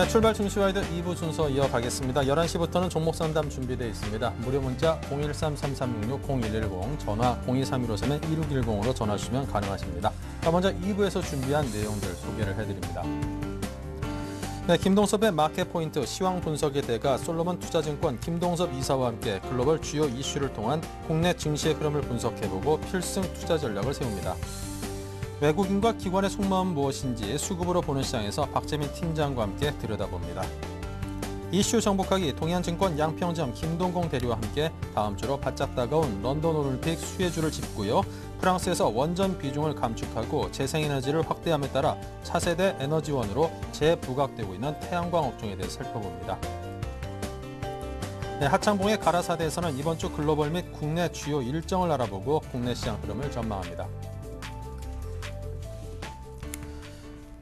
네, 출발 증시와이드 2부 순서 이어가겠습니다. 11시부터는 종목 상담 준비되어 있습니다. 무료 문자 013-3366-0110, 전화 02315-1610으로 전화 주시면 가능하십니다. 자, 먼저 2부에서 준비한 내용들 소개를 해드립니다. 네, 김동섭의 마켓포인트 시황 분석의 대가 솔로몬 투자증권 김동섭 이사와 함께 글로벌 주요 이슈를 통한 국내 증시의 흐름을 분석해보고 필승 투자 전략을 세웁니다. 외국인과 기관의 속마음은 무엇인지 수급으로 보는 시장에서 박재민 팀장과 함께 들여다봅니다. 이슈 정복하기 동해안증권 양평점 김동공 대리와 함께 다음 주로 바짝 다가온 런던 올림픽 수혜주를 짚고요. 프랑스에서 원전 비중을 감축하고 재생에너지를 확대함에 따라 차세대 에너지원으로 재부각되고 있는 태양광 업종에 대해 살펴봅니다. 네, 하창봉의 가라사대에서는 이번 주 글로벌 및 국내 주요 일정을 알아보고 국내 시장 흐름을 전망합니다.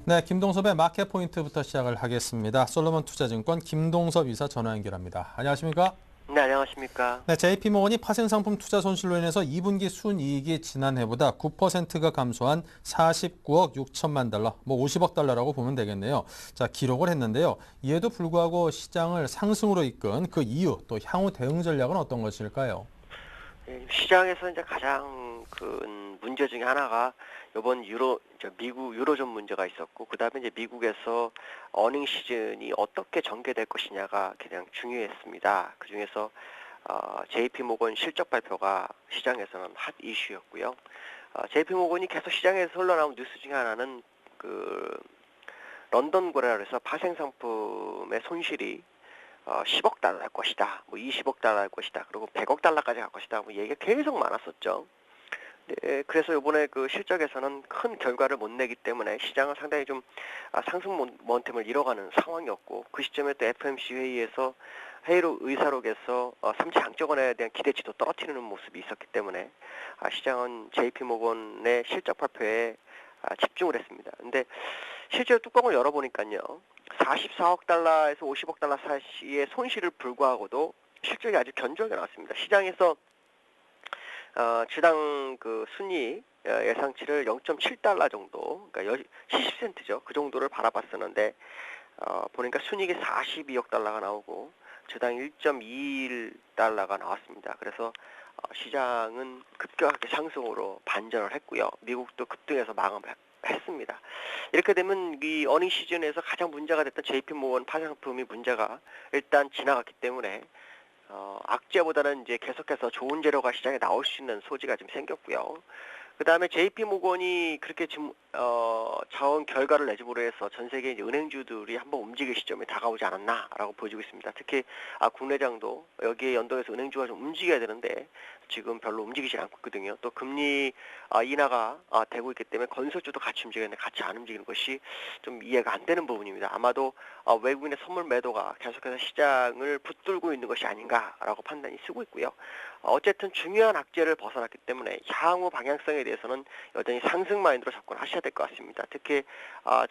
네, 김동섭의 마켓포인트부터 시작을 하겠습니다. 솔로몬 투자증권 김동섭 이사 전화 연결합니다. 안녕하십니까? 네, 안녕하십니까? 네, JP모건이 파생상품 투자 손실로 인해서 2분기 순이익이 지난해보다 9%가 감소한 49억 6천만 달러, 50억 달러라고 보면 되겠네요. 자, 기록을 했는데요. 이에도 불구하고 시장을 상승으로 이끈 그 이유, 또 향후 대응 전략은 어떤 것일까요? 시장에서 이제 가장 큰 문제 중에 하나가 이번 미국 유로존 문제가 있었고, 그 다음에 이제 미국에서 어닝 시즌이 어떻게 전개될 것이냐가 가장 중요했습니다. 그 중에서 JP모건 실적 발표가 시장에서는 핫 이슈였고요. JP모건이 계속 시장에서 흘러나온 뉴스 중에 하나는 그 런던 거래를 해서 파생 상품의 손실이 10억 달러 할 것이다, 20억 달러 할 것이다, 그리고 100억 달러까지 갈 것이다, 얘기가 계속 많았었죠. 네, 그래서 이번에 그 실적에서는 큰 결과를 못 내기 때문에 시장은 상당히 좀 상승 모멘텀을 잃어가는 상황이었고, 그 시점에 또 FOMC 회의에서 의사록에서 3차 양적완화에 대한 기대치도 떨어뜨리는 모습이 있었기 때문에 시장은 JP모건의 실적 발표에 집중을 했습니다. 근데 실제로 뚜껑을 열어보니까요, 44억 달러에서 50억 달러 사이의 손실을 불구하고도 실적이 아주 견조하게 나왔습니다. 시장에서 주당 그 순이익 예상치를 0.7달러 정도, 그러니까 70센트죠. 그 정도를 바라봤었는데 보니까 순이익이 42억 달러가 나오고 주당 1.21달러가 나왔습니다. 그래서 시장은 급격하게 상승으로 반전을 했고요. 미국도 급등해서 마감을 했습니다. 이렇게 되면 이 어닝 시즌에서 가장 문제가 됐던 JP모건 파생상품이 문제가 일단 지나갔기 때문에 악재보다는 이제 계속해서 좋은 재료가 시장에 나올 수 있는 소지가 좀 생겼고요. 그 다음에 JP모건이 그렇게 지금 자원 결과를 내줌으로 해서 전 세계 이제 은행주들이 한번 움직일 시점이 다가오지 않았나라고 보여지고 있습니다. 특히 국내장도 여기에 연동해서 은행주가 좀 움직여야 되는데 지금 별로 움직이지 않고 있거든요. 또 금리 인하가 되고 있기 때문에 건설주도 같이 움직이는데 같이 안 움직이는 것이 좀 이해가 안 되는 부분입니다. 아마도 외국인의 선물 매도가 계속해서 시장을 붙들고 있는 것이 아닌가라고 판단이 쓰고 있고요. 어쨌든 중요한 악재를 벗어났기 때문에 향후 방향성에 대해서는 여전히 상승 마인드로 접근하셔야 될 것 같습니다. 특히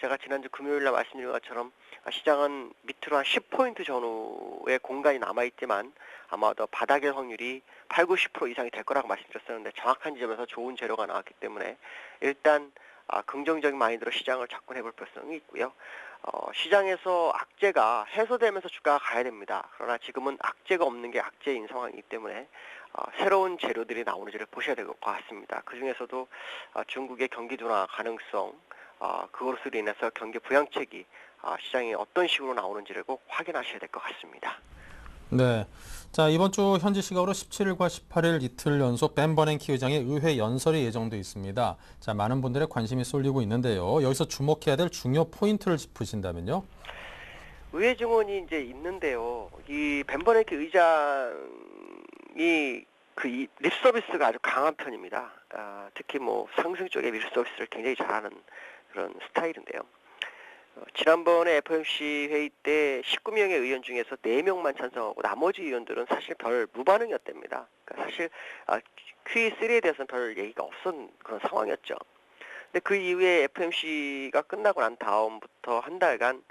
제가 지난주 금요일날 말씀드린 것처럼 시장은 밑으로 한 10포인트 전후의 공간이 남아있지만 아마도 바닥의 확률이 8, 90% 이상이 될 거라고 말씀드렸었는데 정확한 지점에서 좋은 재료가 나왔기 때문에 일단 긍정적인 마인드로 시장을 접근해 볼 필요성이 있고요. 시장에서 악재가 해소되면서 주가가 가야 됩니다. 그러나 지금은 악재가 없는 게 악재인 상황이기 때문에 새로운 재료들이 나오는지를 보셔야 될 것 같습니다. 그 중에서도 중국의 경기 둔화 가능성, 그것으로 인해서 경기 부양책이 시장에 어떤 식으로 나오는지를 꼭 확인하셔야 될 것 같습니다. 네. 자, 이번 주 현지 시각으로 17일과 18일 이틀 연속 벤 버냉키 의장의 의회 연설이 예정돼 있습니다. 자, 많은 분들의 관심이 쏠리고 있는데요. 여기서 주목해야 될 중요 포인트를 짚으신다면요? 의회 증언이 이제 있는데요. 이 벤 버냉키 의장이 립 서비스가 아주 강한 편입니다. 특히 상승 쪽의 립 서비스를 굉장히 잘하는 그런 스타일인데요. 지난번에 FOMC 회의 때 19명의 의원 중에서 4명만 찬성하고 나머지 의원들은 사실 별 무반응이었답니다. 그러니까 사실 Q3에 대해서는 별 얘기가 없었던 그런 상황이었죠. 근데 그 이후에 FOMC가 끝나고 난 다음부터 한 달간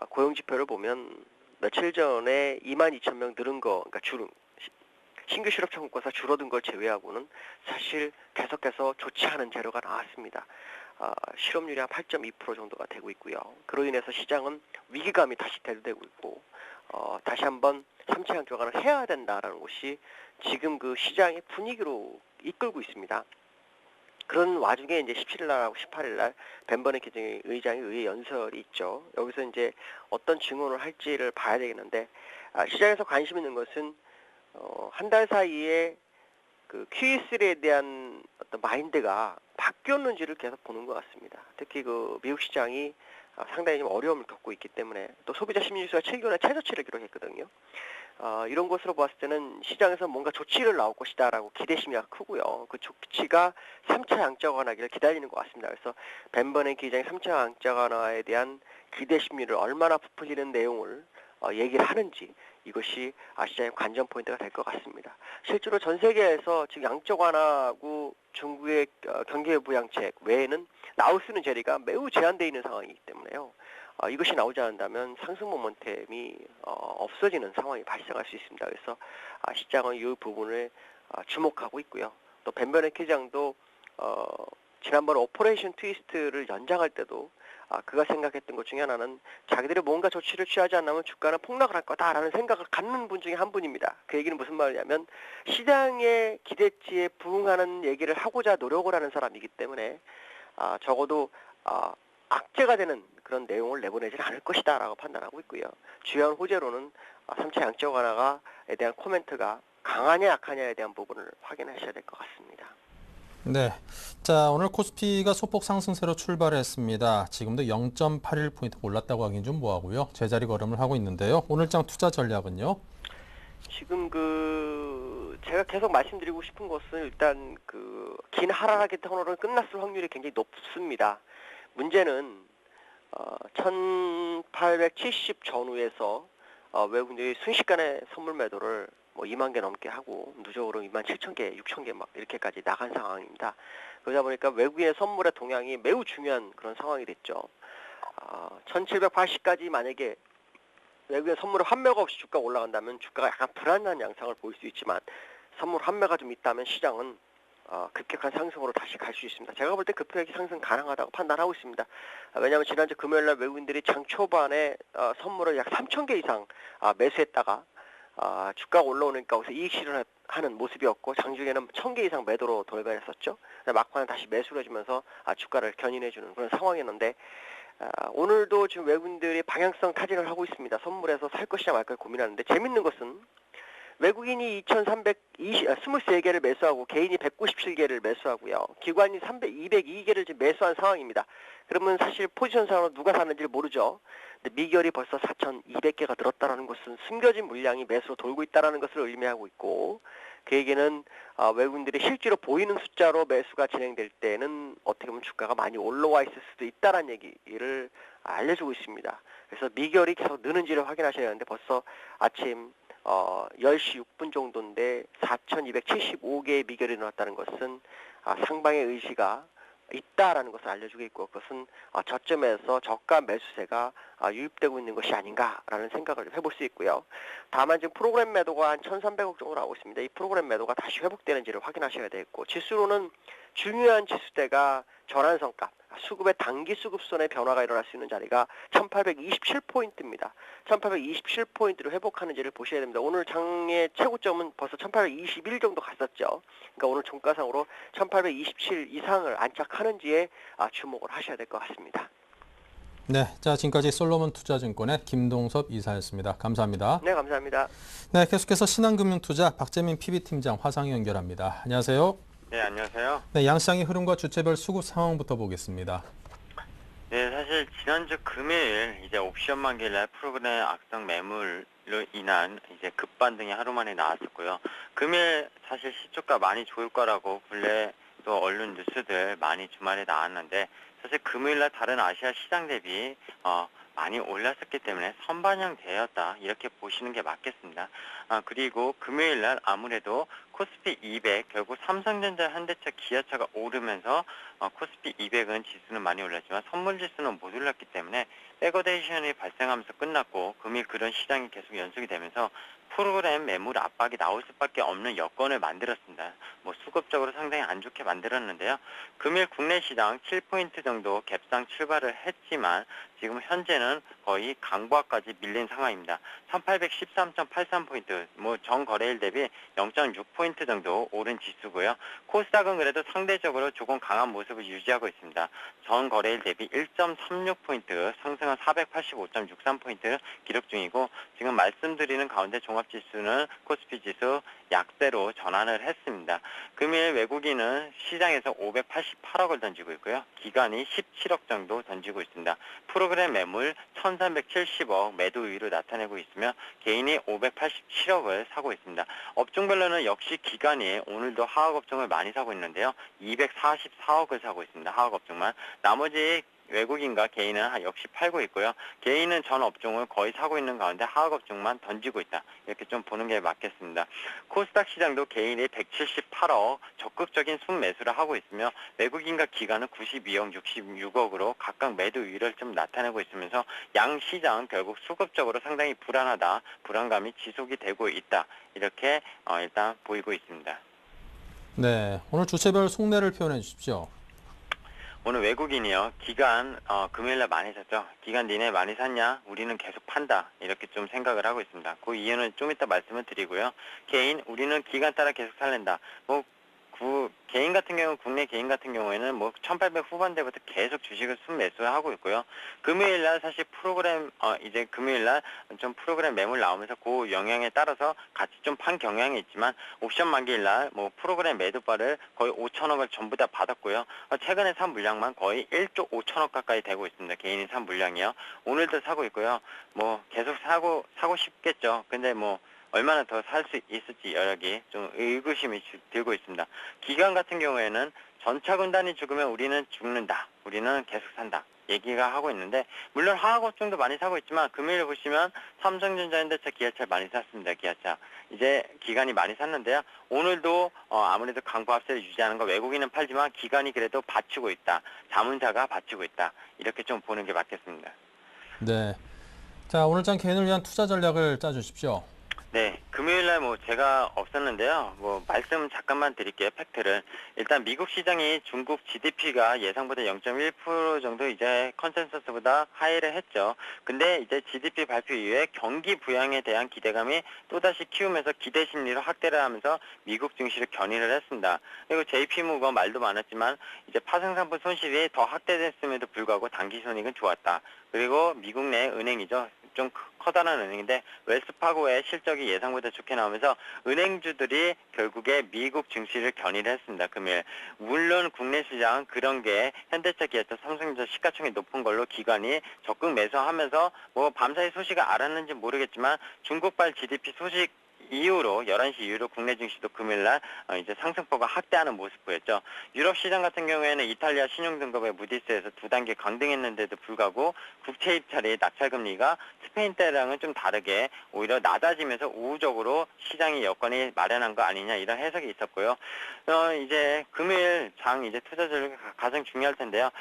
고용지표를 보면 며칠 전에 22,000명 늘은 거, 그러니까 신규 실업 청구권사 줄어든 걸 제외하고는 사실 계속해서 좋지 않은 재료가 나왔습니다. 실업률이 한 8.2% 정도가 되고 있고요. 그로 인해서 시장은 위기감이 다시 대두되고 있고 다시 한번 3차 양적완을 해야 된다라는 것이 지금 그 시장의 분위기로 이끌고 있습니다. 그런 와중에 이제 17일 날하고 18일 날 벤버네키 의장의 의회 연설이 있죠. 여기서 이제 어떤 증언을 할지를 봐야 되겠는데 시장에서 관심 있는 것은 한 달 사이에 그 QE3에 대한 어떤 마인드가 바뀌었는지를 계속 보는 것 같습니다. 특히 그 미국 시장이 상당히 좀 어려움을 겪고 있기 때문에 또 소비자 심리지수가 7개월의 최저치를 기록했거든요. 이런 것으로 봤을 때는 시장에서 뭔가 조치를 나올 것이다라고 기대심이 크고요. 그 조치가 3차 양적 완화기를 기다리는 것 같습니다. 그래서 벤버네키 의장이 3차 양적 완화에 대한 기대 심리를 얼마나 부풀리는 내용을 얘기를 하는지 이것이 시장의 관전 포인트가 될 것 같습니다. 실제로 전 세계에서 지금 양적 완화하고 중국의 경기 부양책 외에는 나올 수 있는 재리가 매우 제한되어 있는 상황이기 때문에요. 이것이 나오지 않는다면 상승 모멘텀이 없어지는 상황이 발생할 수 있습니다. 그래서 시장은 이 부분을 주목하고 있고요. 또 벤버네키 회장도 지난번 오퍼레이션 트위스트를 연장할 때도 그가 생각했던 것 중에 하나는 자기들이 뭔가 조치를 취하지 않으면 주가는 폭락을 할 거다라는 생각을 갖는 분 중에 한 분입니다. 그 얘기는 무슨 말이냐면 시장의 기대치에 부응하는 얘기를 하고자 노력을 하는 사람이기 때문에 적어도 악재가 되는 그런 내용을 내보내지는 않을 것이다 라고 판단하고 있고요. 주요한 호재로는 3차 양적 완화에 대한 코멘트가 강하냐 약하냐에 대한 부분을 확인하셔야 될 것 같습니다. 네. 자, 오늘 코스피가 소폭 상승세로 출발했습니다. 지금도 0.81포인트 올랐다고 하긴 좀 뭐하고요. 제자리 걸음을 하고 있는데요. 오늘장 투자 전략은요? 지금 제가 계속 말씀드리고 싶은 것은 일단 긴 하락의 터널은 끝났을 확률이 굉장히 높습니다. 문제는 1870 전후에서 외국인들이 순식간에 선물 매도를 2만 개 넘게 하고 누적으로 2만 7천 개, 6천 개 막 이렇게까지 나간 상황입니다. 그러다 보니까 외국인의 선물의 동향이 매우 중요한 그런 상황이 됐죠. 1780까지 만약에 외국인 선물을 환매가 없이 주가가 올라간다면 주가가 약간 불안한 양상을 보일 수 있지만 선물 환매가 좀 있다면 시장은 급격한 상승으로 다시 갈 수 있습니다. 제가 볼 때 급격하게 상승 가능하다고 판단하고 있습니다. 왜냐하면 지난주 금요일날 외국인들이 장 초반에 선물을 약 3천 개 이상 매수했다가 주가가 올라오니까 거기서 이익 실현하는 모습이었고 장중에는 1,000개 이상 매도로 돌변했었죠. 막판에 다시 매수를 해주면서 주가를 견인해주는 그런 상황이었는데 오늘도 지금 외국인들이 방향성 타진을 하고 있습니다. 선물에서 살 것이냐 말 것이냐 고민하는데 재밌는 것은 외국인이 2,323개를 매수하고 개인이 197개를 매수하고요. 기관이 202개를 지금 매수한 상황입니다. 그러면 사실 포지션상으로 누가 샀는지 모르죠. 근데 미결이 벌써 4,200개가 늘었다는 것은 숨겨진 물량이 매수로 돌고 있다는 것을 의미하고 있고 그 얘기는 외국인들이 실제로 보이는 숫자로 매수가 진행될 때는 어떻게 보면 주가가 많이 올라와 있을 수도 있다는 얘기를 알려주고 있습니다. 그래서 미결이 계속 느는지를 확인하셔야 하는데 벌써 아침 10시 6분 정도인데 4,275개의 미결이 나왔다는 것은 상방의 의지가 있다라는 것을 알려주고 있고 그것은 저점에서 저가 매수세가 유입되고 있는 것이 아닌가라는 생각을 해볼 수 있고요. 다만 지금 프로그램 매도가 한 1,300억 정도 나오고 있습니다. 이 프로그램 매도가 다시 회복되는지를 확인하셔야 되겠고 지수로는 중요한 지수대가 전환선값, 수급의 단기 수급선의 변화가 일어날 수 있는 자리가 1827포인트입니다. 1827포인트를 회복하는지를 보셔야 됩니다. 오늘 장의 최고점은 벌써 1821 정도 갔었죠. 그러니까 오늘 종가상으로 1827 이상을 안착하는지에 주목을 하셔야 될 것 같습니다. 네, 자 지금까지 솔로몬 투자증권의 김동섭 이사였습니다. 감사합니다. 네, 감사합니다. 네, 계속해서 신한금융투자 박재민 PB팀장 화상 연결합니다. 안녕하세요. 네, 안녕하세요. 네, 양시장의 흐름과 주체별 수급 상황부터 보겠습니다. 네, 사실 지난주 금요일 이제 옵션 만기일 프로그램 악성 매물로 인한 이제 급반등이 하루 만에 나왔었고요. 금요일 사실 시초가 많이 좋을 거라고 본래 또 언론 뉴스들 많이 주말에 나왔는데 사실 금요일날 다른 아시아 시장 대비 많이 올랐었기 때문에 선반영되었다 이렇게 보시는 게 맞겠습니다. 그리고 금요일날 아무래도 코스피 200 결국 삼성전자, 현대차, 기아차가 오르면서 코스피 200은 지수는 많이 올랐지만 선물 지수는 못 올랐기 때문에 백어데이션이 발생하면서 끝났고 금일 그런 시장이 계속 연속이 되면서 프로그램 매물 압박이 나올 수밖에 없는 여건을 만들었습니다. 뭐 수급적으로 상당히 안 좋게 만들었는데요. 금일 국내 시장 7포인트 정도 갭상 출발을 했지만 지금 현재는 거의 강보합까지 밀린 상황입니다. 1813.83포인트, 뭐 전 거래일 대비 0.6포인트 정도 오른 지수고요. 코스닥은 그래도 상대적으로 조금 강한 모습을 유지하고 있습니다. 전 거래일 대비 1.36포인트 상승한 485.63포인트 기록 중이고, 지금 말씀드리는 가운데 종합지수는 코스피 지수 약세로 전환을 했습니다. 금일 외국인은 시장에서 588억을 던지고 있고요. 기관이 17억 정도 던지고 있습니다. 프로그램 매물 1370억 매도 우위로 나타내고 있으며 개인이 587억을 사고 있습니다. 업종별로는 역시 기관이 오늘도 화학업종을 많이 사고 있는데요. 244억을 사고 있습니다. 화학업종만. 나머지 외국인과 개인은 역시 팔고 있고요. 개인은 전 업종을 거의 사고 있는 가운데 화학업종만 던지고 있다. 이렇게 좀 보는 게 맞겠습니다. 코스닥 시장도 개인이 178억 적극적인 순매수를 하고 있으며 외국인과 기관은 92억, 66억으로 각각 매도 우위를 좀 나타내고 있으면서 양 시장 결국 수급적으로 상당히 불안하다, 불안감이 지속이 되고 있다. 이렇게 일단 보이고 있습니다. 네, 오늘 주체별 속내를 표현해 주십시오. 오늘 외국인이요. 기관 금요일날 많이 샀죠. 기관 니네 많이 샀냐? 우리는 계속 판다. 이렇게 좀 생각을 하고 있습니다. 그 이유는 좀 이따 말씀을 드리고요. 개인 우리는 기관 따라 계속 살린다. 뭐 개인 같은 경우, 국내 개인 같은 경우에는 뭐 1800 후반대부터 계속 주식을 순매수하고 있고요. 금요일날 사실 프로그램 이제 금요일날 좀 프로그램 매물 나오면서 그 영향에 따라서 같이 좀 판 경향이 있지만 옵션 만기일날 뭐 프로그램 매도바를 거의 5천억을 전부 다 받았고요. 최근에 산 물량만 거의 1조 5천억 가까이 되고 있습니다. 개인이 산 물량이요. 오늘도 사고 있고요. 뭐 계속 사고 싶겠죠. 근데 뭐 얼마나 더 살 수 있을지 여력이 좀 의구심이 들고 있습니다. 기관 같은 경우에는 전차 군단이 죽으면 우리는 죽는다. 우리는 계속 산다. 얘기가 하고 있는데, 물론 화학업종도 많이 사고 있지만 금요일 보시면 삼성전자, 현대차, 기아차 많이 샀습니다. 기아차. 이제 기관이 많이 샀는데요. 오늘도 아무래도 강보합세를 유지하는 거 외국인은 팔지만 기관이 그래도 받치고 있다. 자문사가 받치고 있다. 이렇게 좀 보는 게 맞겠습니다. 네. 자, 오늘장 개인을 위한 투자 전략을 짜주십시오. 네, 금요일날 뭐 제가 없었는데요. 뭐 말씀 잠깐만 드릴게요. 팩트를. 일단 미국 시장이 중국 GDP가 예상보다 0.1% 정도 이제 컨센서스보다 하이를 했죠. 근데 이제 GDP 발표 이후에 경기 부양에 대한 기대감이 또다시 키우면서 기대 심리로 확대를 하면서 미국 증시를 견인을 했습니다. 그리고 JP모건 말도 많았지만 이제 파생상품 손실이 더 확대됐음에도 불구하고 단기 손익은 좋았다. 그리고 미국 내 은행이죠. 좀 커다란 은행인데 웰스파고의 실적이 예상보다 좋게 나오면서 은행주들이 결국에 미국 증시를 견인을 했습니다. 금일. 물론 국내 시장 그런 게 현대차, 기아차, 삼성전자 시가총액이 높은 걸로 기관이 적극 매수하면서 뭐 밤사이 소식을 알았는지 모르겠지만 중국발 GDP 소식 이후로 11시 이후로 국내 증시도 금요일날 이제 상승폭을 확대하는 모습 보였죠. 유럽 시장 같은 경우에는 이탈리아 신용등급의 무디스에서 2단계 강등했는데도 불구하고 국채 입찰이 낙찰금리가 스페인 때랑은 좀 다르게 오히려 낮아지면서 우호적으로 시장의 여건이 마련한 거 아니냐 이런 해석이 있었고요. 이제 금요일 장 이제 투자 전략이 가장 중요할 텐데요.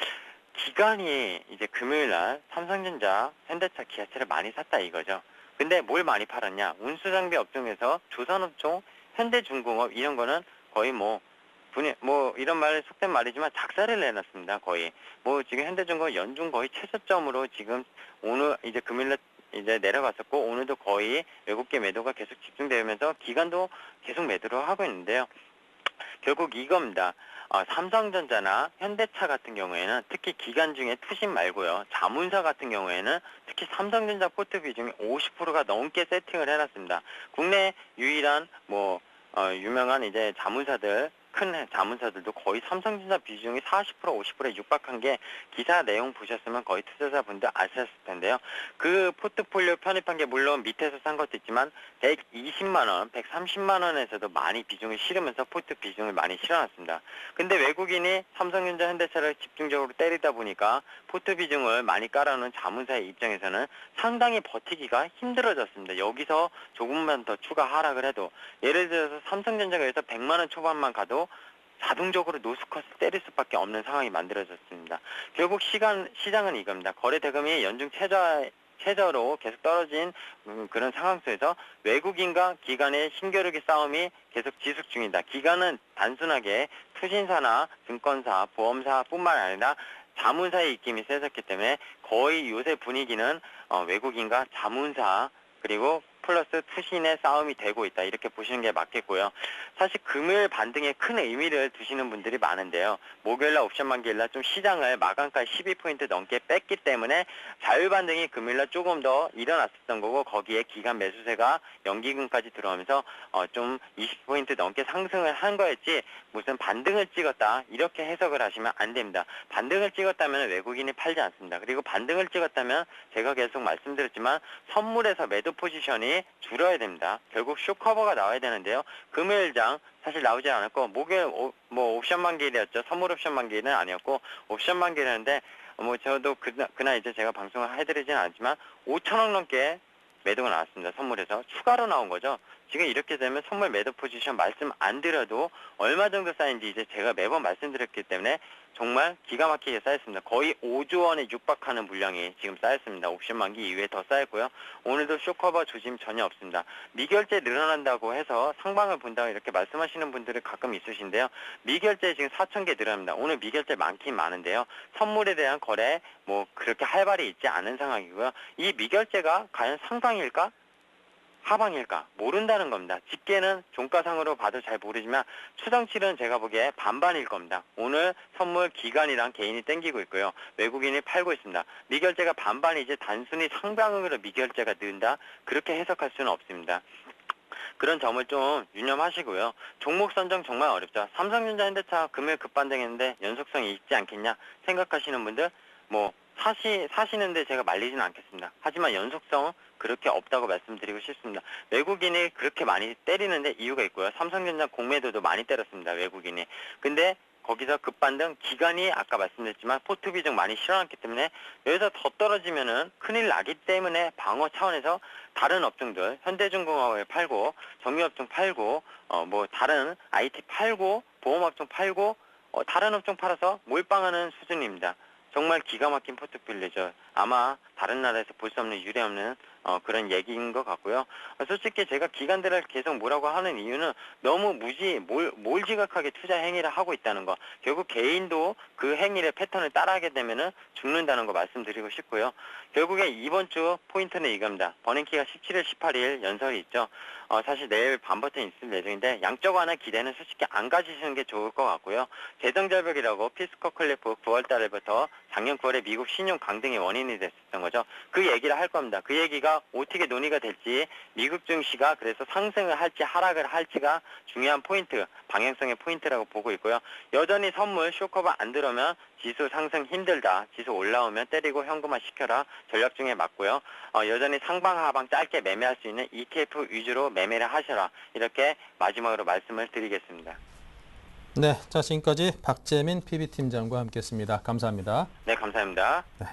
기관이 이제 금요일날 삼성전자, 현대차, 기아차를 많이 샀다 이거죠. 근데 뭘 많이 팔았냐? 운수장비 업종에서 조선업종, 현대중공업 이런 거는 거의 뭐 이런 말 속된 말이지만 작사를 내놨습니다. 거의 뭐 지금 현대중공업 연중 거의 최저점으로 지금 오늘 이제 금일날 이제 내려갔었고 오늘도 거의 외국계 매도가 계속 집중되면서 기관도 계속 매도를 하고 있는데요. 결국 이겁니다. 삼성전자나 현대차 같은 경우에는 특히 기관 중에 투신 말고요. 자문사 같은 경우에는 특히 삼성전자 포트 비중이 50%가 넘게 세팅을 해놨습니다. 국내 유일한 유명한 이제 자문사들 큰 자문사들도 거의 삼성전자 비중이 40% 50%에 육박한 게 기사 내용 보셨으면 거의 투자자분들 아셨을 텐데요. 그 포트폴리오 편입한 게 물론 밑에서 산 것도 있지만 120만 원, 130만 원에서도 많이 비중을 실으면서 포트 비중을 많이 실어놨습니다. 근데 외국인이 삼성전자, 현대차를 집중적으로 때리다 보니까 포트 비중을 많이 깔아놓은 자문사의 입장에서는 상당히 버티기가 힘들어졌습니다. 여기서 조금만 더 추가 하락을 해도 예를 들어서 삼성전자가 여기서 100만 원 초반만 가도 자동적으로 노스컷을 때릴 수밖에 없는 상황이 만들어졌습니다. 결국 시장은 이겁니다. 거래 대금이 연중 최저 최저로 계속 떨어진 그런 상황 속에서 외국인과 기관의 힘겨루기 싸움이 계속 지속 중이다. 기관은 단순하게 투신사나 증권사, 보험사뿐만 아니라 자문사의 입김이 세졌기 때문에 거의 요새 분위기는 외국인과 자문사 그리고 플러스 투신의 싸움이 되고 있다. 이렇게 보시는 게 맞겠고요. 사실 금요일 반등에 큰 의미를 두시는 분들이 많은데요. 목요일날 옵션 만기일날 좀 시장을 마감가에 12포인트 넘게 뺐기 때문에 자율 반등이 금요일날 조금 더 일어났었던 거고 거기에 기간 매수세가 연기금까지 들어오면서 좀 20포인트 넘게 상승을 한 거였지 무슨 반등을 찍었다 이렇게 해석을 하시면 안 됩니다. 반등을 찍었다면 외국인이 팔지 않습니다. 그리고 반등을 찍었다면 제가 계속 말씀드렸지만 선물에서 매도 포지션이 줄어야 됩니다. 결국 쇼커버가 나와야 되는데요. 금요일장 사실 나오지 않았고 목요일 옵션 만기일이었죠. 선물 옵션 만기일은 아니었고 옵션 만기일이었는데 저도 그날 이제 제가 방송을 해드리진 않지만 5천억 넘게 매도가 나왔습니다. 선물에서 추가로 나온 거죠. 지금 이렇게 되면 선물 매도 포지션 말씀 안 드려도 얼마 정도 쌓인지 이제 제가 매번 말씀드렸기 때문에 정말 기가 막히게 쌓였습니다. 거의 5조 원에 육박하는 물량이 지금 쌓였습니다. 옵션 만기 이후에 더 쌓였고요. 오늘도 쇼커버 조짐 전혀 없습니다. 미결제 늘어난다고 해서 상방을 본다고 이렇게 말씀하시는 분들이 가끔 있으신데요. 미결제 지금 4,000개 늘어납니다. 오늘 미결제 많긴 많은데요. 선물에 대한 거래 그렇게 활발히 있지 않은 상황이고요. 이 미결제가 과연 상방일까? 하방일까? 모른다는 겁니다. 집계는 종가상으로 봐도 잘 모르지만 추정치는 제가 보기에 반반일 겁니다. 오늘 선물 기관이랑 개인이 땡기고 있고요. 외국인이 팔고 있습니다. 미결제가 반반이지 단순히 상방으로 미결제가 는다? 그렇게 해석할 수는 없습니다. 그런 점을 좀 유념하시고요. 종목 선정 정말 어렵죠. 삼성전자, 현대차 금요일 급반등했는데 연속성이 있지 않겠냐 생각하시는 분들 사시는데 제가 말리지는 않겠습니다. 하지만 연속성 그렇게 없다고 말씀드리고 싶습니다. 외국인이 그렇게 많이 때리는데 이유가 있고요. 삼성전자 공매도도 많이 때렸습니다. 외국인이. 근데 거기서 급반등 기간이 아까 말씀드렸지만 포트 비중 많이 실어놨기 때문에 여기서 더 떨어지면은 큰일 나기 때문에 방어 차원에서 다른 업종들 현대중공업을 팔고 정유업종 팔고 다른 IT 팔고 보험업종 팔고 다른 업종 팔아서 몰빵하는 수준입니다. 정말 기가 막힌 포트폴리오죠. 아마 다른 나라에서 볼 수 없는 유례없는 그런 얘기인 것 같고요. 솔직히 제가 기관들을 계속 뭐라고 하는 이유는 너무 몰지각하게 투자 행위를 하고 있다는 거. 결국 개인도 그 행위의 패턴을 따라하게 되면은 죽는다는 거 말씀드리고 싶고요. 결국에 이번 주 포인트는 이겁니다. 버닝키가 17일, 18일 연설이 있죠. 사실 내일 반버튼 있을 예정인데 양적 완화 기대는 솔직히 안 가지시는 게 좋을 것 같고요. 재정절벽이라고 피스커 클리프 9월 달부터 작년 9월에 미국 신용 강등의 원인이 됐었던 거죠. 그 얘기를 할 겁니다. 그 얘기가 어떻게 논의가 될지 미국 증시가 그래서 상승을 할지 하락을 할지가 중요한 포인트, 방향성의 포인트라고 보고 있고요. 여전히 선물 쇼커버 안 들어오면 지수 상승 힘들다. 지수 올라오면 때리고 현금화 시켜라. 전략 중에 맞고요. 여전히 상방 하방 짧게 매매할 수 있는 ETF 위주로 매매를 하셔라. 이렇게 마지막으로 말씀을 드리겠습니다. 네, 자 지금까지 박재민 PB팀장과 함께했습니다. 감사합니다. 네, 감사합니다. 네.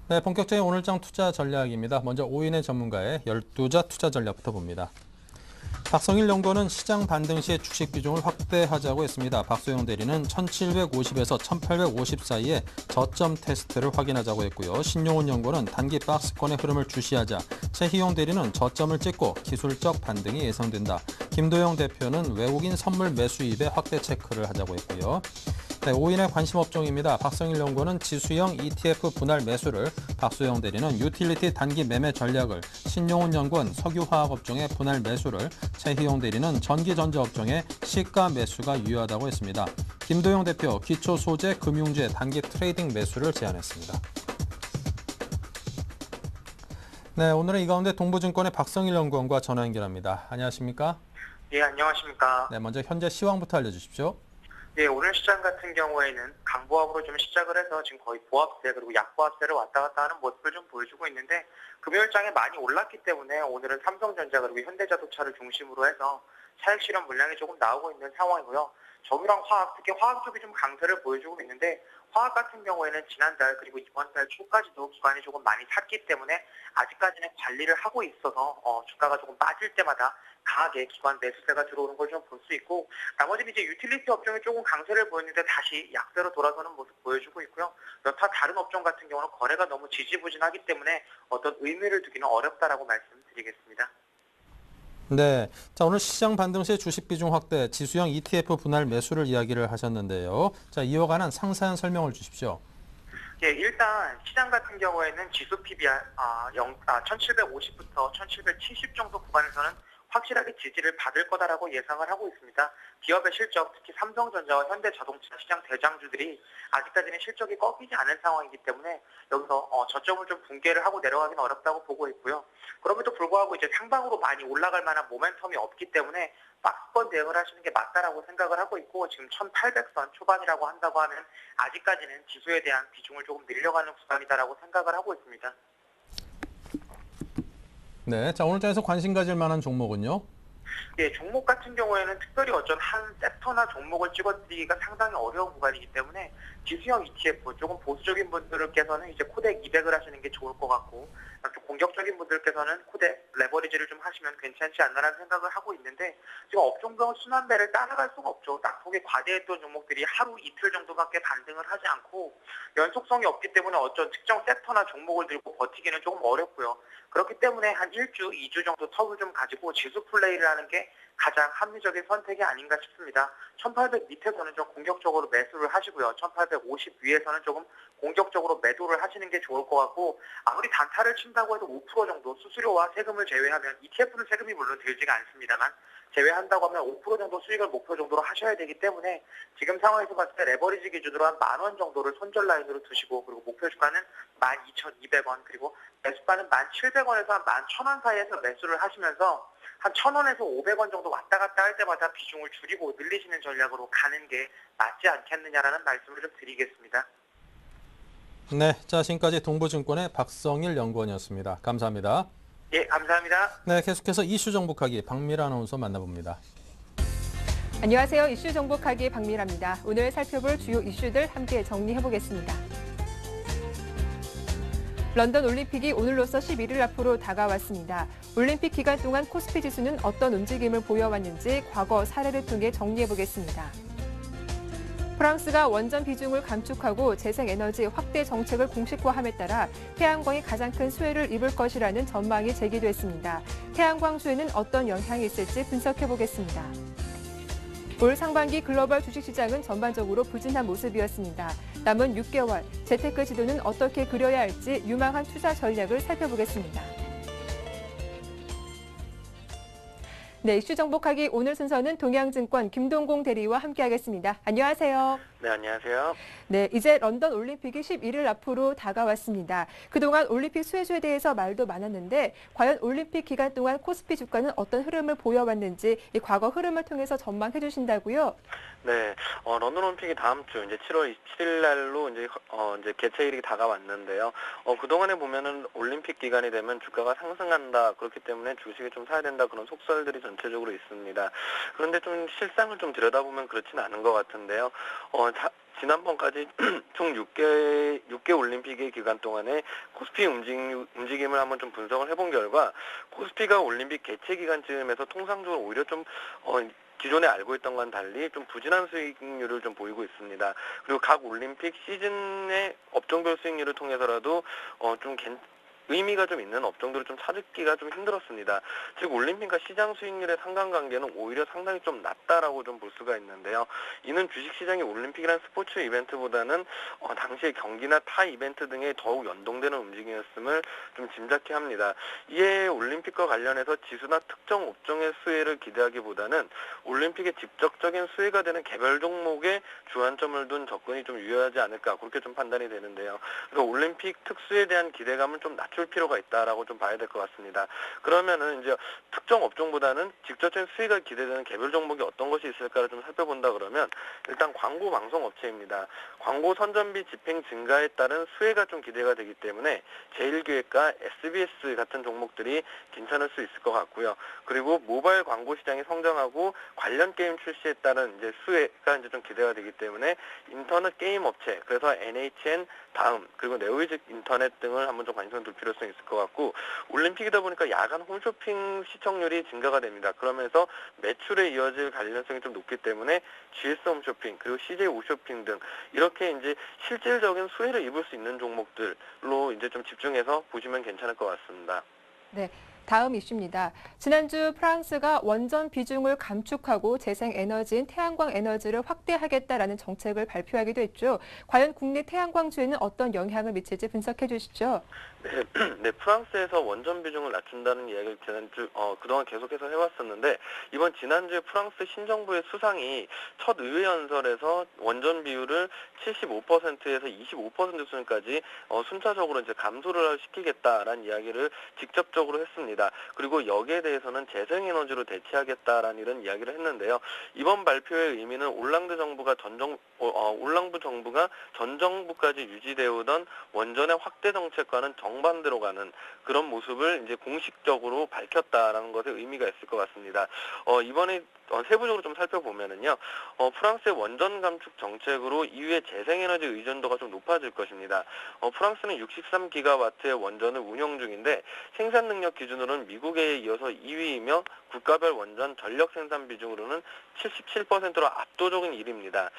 네, 본격적인 오늘장 투자 전략입니다. 먼저 오인의 전문가의 12자 투자 전략부터 봅니다. 박성일 연구원은 시장 반등 시에 주식 비중을 확대하자고 했습니다. 박소영 대리는 1750에서 1850 사이에 저점 테스트를 확인하자고 했고요. 신용훈 연구원은 단기 박스권의 흐름을 주시하자, 최희용 대리는 저점을 찍고 기술적 반등이 예상된다. 김도영 대표는 외국인 선물 매수입에 확대 체크를 하자고 했고요. 네, 5인의 관심 업종입니다. 박성일 연구원은 지수형 ETF 분할 매수를, 박소영 대리는 유틸리티 단기 매매 전략을, 신용훈 연구원 석유화학 업종의 분할 매수를, 최희용 대리는 전기전자 업종의 시가 매수가 유효하다고 했습니다. 김도영 대표 기초소재 금융재 단기 트레이딩 매수를 제안했습니다. 네, 오늘은 이 가운데 동부증권의 박성일 연구원과 전화 연결합니다. 안녕하십니까? 예, 안녕하십니까. 네, 먼저 현재 시황부터 알려주십시오. 예, 오늘 시장 같은 경우에는 강보합으로 좀 시작을 해서 지금 거의 보합세 그리고 약보합세를 왔다 갔다 하는 모습을 좀 보여주고 있는데 금요일장에 많이 올랐기 때문에 오늘은 삼성전자 그리고 현대자동차를 중심으로 해서 차익 실현 물량이 조금 나오고 있는 상황이고요. 정유랑 화학, 특히 화학 쪽이 좀 강세를 보여주고 있는데 화학 같은 경우에는 지난달 그리고 이번 달 초까지도 기관이 조금 많이 샀기 때문에 아직까지는 관리를 하고 있어서 주가가 조금 빠질 때마다 강하게 기관 매수세가 들어오는 걸 좀 볼 수 있고, 나머지는 이제 유틸리티 업종이 조금 강세를 보였는데 다시 약세로 돌아서는 모습 보여주고 있고요. 여타 다른 업종 같은 경우는 거래가 너무 지지부진하기 때문에 어떤 의미를 두기는 어렵다라고 말씀드리겠습니다. 네, 자 오늘 시장 반등 시 주식 비중 확대, 지수형 ETF 분할 매수를 이야기를 하셨는데요. 자 이와 관한 상세한 설명을 주십시오. 예, 일단 시장 같은 경우에는 지수 PBR 1750부터 1770 정도 구간에서는 확실하게 지지를 받을 거다라고 예상을 하고 있습니다. 기업의 실적, 특히 삼성전자와 현대자동차 시장 대장주들이 아직까지는 실적이 꺾이지 않은 상황이기 때문에 여기서 저점을 좀 붕괴를 하고 내려가기는 어렵다고 보고 있고요. 그럼에도 불구하고 이제 상방으로 많이 올라갈 만한 모멘텀이 없기 때문에 박스권 대응을 하시는 게 맞다라고 생각을 하고 있고, 지금 1800선 초반이라고 한다고 하면 아직까지는 지수에 대한 비중을 조금 늘려가는 구간이다라고 생각을 하고 있습니다. 네, 자 오늘장에서 관심 가질 만한 종목은요? 예, 종목 같은 경우에는 특별히 어떤 한 섹터나 종목을 찍어드리기가 상당히 어려운 구간이기 때문에 지수형 ETF, 조금 보수적인 분들께서는 이제 코덱 200을 하시는 게 좋을 것 같고, 좀 공격적인 분들께서는 코덱 레버리지를 좀 하시면 괜찮지 않나라는 생각을 하고 있는데, 지금 업종별 순환배를 따라갈 수가 없죠. 낙폭이 과대했던 종목들이 하루 이틀 정도밖에 반등을 하지 않고 연속성이 없기 때문에 어떤 특정 섹터나 종목을 들고 버티기는 조금 어렵고요. 그렇기 때문에 한 1주, 2주 정도 턱을 좀 가지고 지수 플레이를 하는 게 가장 합리적인 선택이 아닌가 싶습니다. 1800 밑에서는 좀 공격적으로 매수를 하시고요. 1850 위에서는 조금 공격적으로 매도를 하시는 게 좋을 것 같고, 아무리 단타를 친다고 해도 5% 정도 수수료와 세금을 제외하면, ETF는 세금이 물론 들지가 않습니다만 제외한다고 하면 5% 정도 수익을 목표 정도로 하셔야 되기 때문에 지금 상황에서 봤을 때 레버리지 기준으로 한 10,000원 정도를 손절 라인으로 두시고, 그리고 목표 주가는 12,200원, 그리고 매수가는 1,700원에서 한 11,000원 사이에서 매수를 하시면서 한 1,000원에서 500원 정도 왔다 갔다 할 때마다 비중을 줄이고 늘리시는 전략으로 가는 게 맞지 않겠느냐라는 말씀을 좀 드리겠습니다. 네, 자 지금까지 동부증권의 박성일 연구원이었습니다. 감사합니다. 예, 감사합니다. 네, 계속해서 이슈 정복하기 박미라 아나운서 만나봅니다. 안녕하세요. 이슈 정복하기 박미라입니다. 오늘 살펴볼 주요 이슈들 함께 정리해보겠습니다. 런던 올림픽이 오늘로써 11일 앞으로 다가왔습니다. 올림픽 기간 동안 코스피 지수는 어떤 움직임을 보여왔는지 과거 사례를 통해 정리해보겠습니다. 프랑스가 원전 비중을 감축하고 재생에너지 확대 정책을 공식화함에 따라 태양광이 가장 큰 수혜를 입을 것이라는 전망이 제기됐습니다. 태양광 수혜는 어떤 영향이 있을지 분석해보겠습니다. 올 상반기 글로벌 주식시장은 전반적으로 부진한 모습이었습니다. 남은 6개월, 재테크 지도는 어떻게 그려야 할지 유망한 투자 전략을 살펴보겠습니다. 네, 이슈 정복하기 오늘 순서는 동양증권 김동공 대리와 함께하겠습니다. 안녕하세요. 네, 안녕하세요. 네, 이제 런던 올림픽이 11일 앞으로 다가왔습니다. 그동안 올림픽 수혜주에 대해서 말도 많았는데 과연 올림픽 기간 동안 코스피 주가는 어떤 흐름을 보여왔는지 이 과거 흐름을 통해서 전망해 주신다고요? 네, 런던 올림픽이 다음 주 이제 7월 27일 날로 이제 개최일이 다가왔는데요. 그동안에 보면은 올림픽 기간이 되면 주가가 상승한다. 그렇기 때문에 주식을 좀 사야 된다. 그런 속설들이 전체적으로 있습니다. 그런데 좀 실상을 좀 들여다보면 그렇지는 않은 것 같은데요. 지난번까지 총 6개 올림픽의 기간 동안에 코스피 움직임을 한번 좀 분석을 해본 결과 코스피가 올림픽 개최 기간쯤에서 통상적으로 오히려 좀 기존에 알고 있던 건 달리 좀 부진한 수익률을 좀 보이고 있습니다. 그리고 각 올림픽 시즌의 업종별 수익률을 통해서라도 좀 의미가 좀 있는 업종들을 좀 찾기가 좀 힘들었습니다. 즉 올림픽과 시장 수익률의 상관관계는 오히려 상당히 좀 낮다라고 좀 볼 수가 있는데요. 이는 주식시장이 올림픽이라는 스포츠 이벤트보다는 당시의 경기나 타 이벤트 등에 더욱 연동되는 움직임이었음을 좀 짐작케 합니다. 이에 올림픽과 관련해서 지수나 특정 업종의 수혜를 기대하기보다는 올림픽의 직접적인 수혜가 되는 개별 종목에 주안점을 둔 접근이 좀 유효하지 않을까 그렇게 좀 판단이 되는데요. 그래서 올림픽 특수에 대한 기대감을 좀 낮출 맞출 필요가 있다라고 좀 봐야 될 것 같습니다. 그러면은 이제 특정 업종보다는 직접적인 수익이 기대되는 개별 종목이 어떤 것이 있을까를 좀 살펴본다 그러면 일단 광고 방송 업체입니다. 광고 선전비 집행 증가에 따른 수혜가 좀 기대가 되기 때문에 제일기획과 SBS 같은 종목들이 괜찮을 수 있을 것 같고요. 그리고 모바일 광고 시장이 성장하고 관련 게임 출시에 따른 이제 수혜가 이제 좀 기대가 되기 때문에 인터넷 게임 업체, 그래서 NHN, 다음, 그리고 네오이즈 인터넷 등을 한번 좀 관심을 둘 필요성이 있을 것 같고, 올림픽이다 보니까 야간 홈쇼핑 시청률이 증가가 됩니다. 그러면서 매출에 이어질 관련성이 좀 높기 때문에 GS 홈쇼핑, 그리고 CJ 오쇼핑 등 이렇게 이제 실질적인 수혜를 입을 수 있는 종목들로 이제 좀 집중해서 보시면 괜찮을 것 같습니다. 네, 다음 이슈입니다. 지난주 프랑스가 원전 비중을 감축하고 재생에너지인 태양광 에너지를 확대하겠다라는 정책을 발표하기도 했죠. 과연 국내 태양광주에는 어떤 영향을 미칠지 분석해 주시죠. 네, 프랑스에서 원전 비중을 낮춘다는 이야기를 그동안 계속해서 해왔었는데, 이번 지난주에 프랑스 신정부의 수상이 첫 의회 연설에서 원전 비율을 75%에서 25% 수준까지 순차적으로 이제 감소를 시키겠다라는 이야기를 직접적으로 했습니다. 그리고 여기에 대해서는 재생에너지로 대체하겠다라는 이런 이야기를 했는데요. 이번 발표의 의미는 올랑드 정부가 전 정부까지 유지되어오던 원전의 확대 정책과는 정반대로 가는 그런 모습을 이제 공식적으로 밝혔다라는 것에 의미가 있을 것 같습니다. 이번에 세부적으로 좀 살펴보면은요, 프랑스의 원전 감축 정책으로 이후에 재생에너지 의존도가 좀 높아질 것입니다. 프랑스는 63기가와트의 원전을 운영 중인데 생산 능력 기준으로는 미국에 이어서 2위이며 국가별 원전 전력 생산 비중으로는 77%로 압도적인 1위입니다.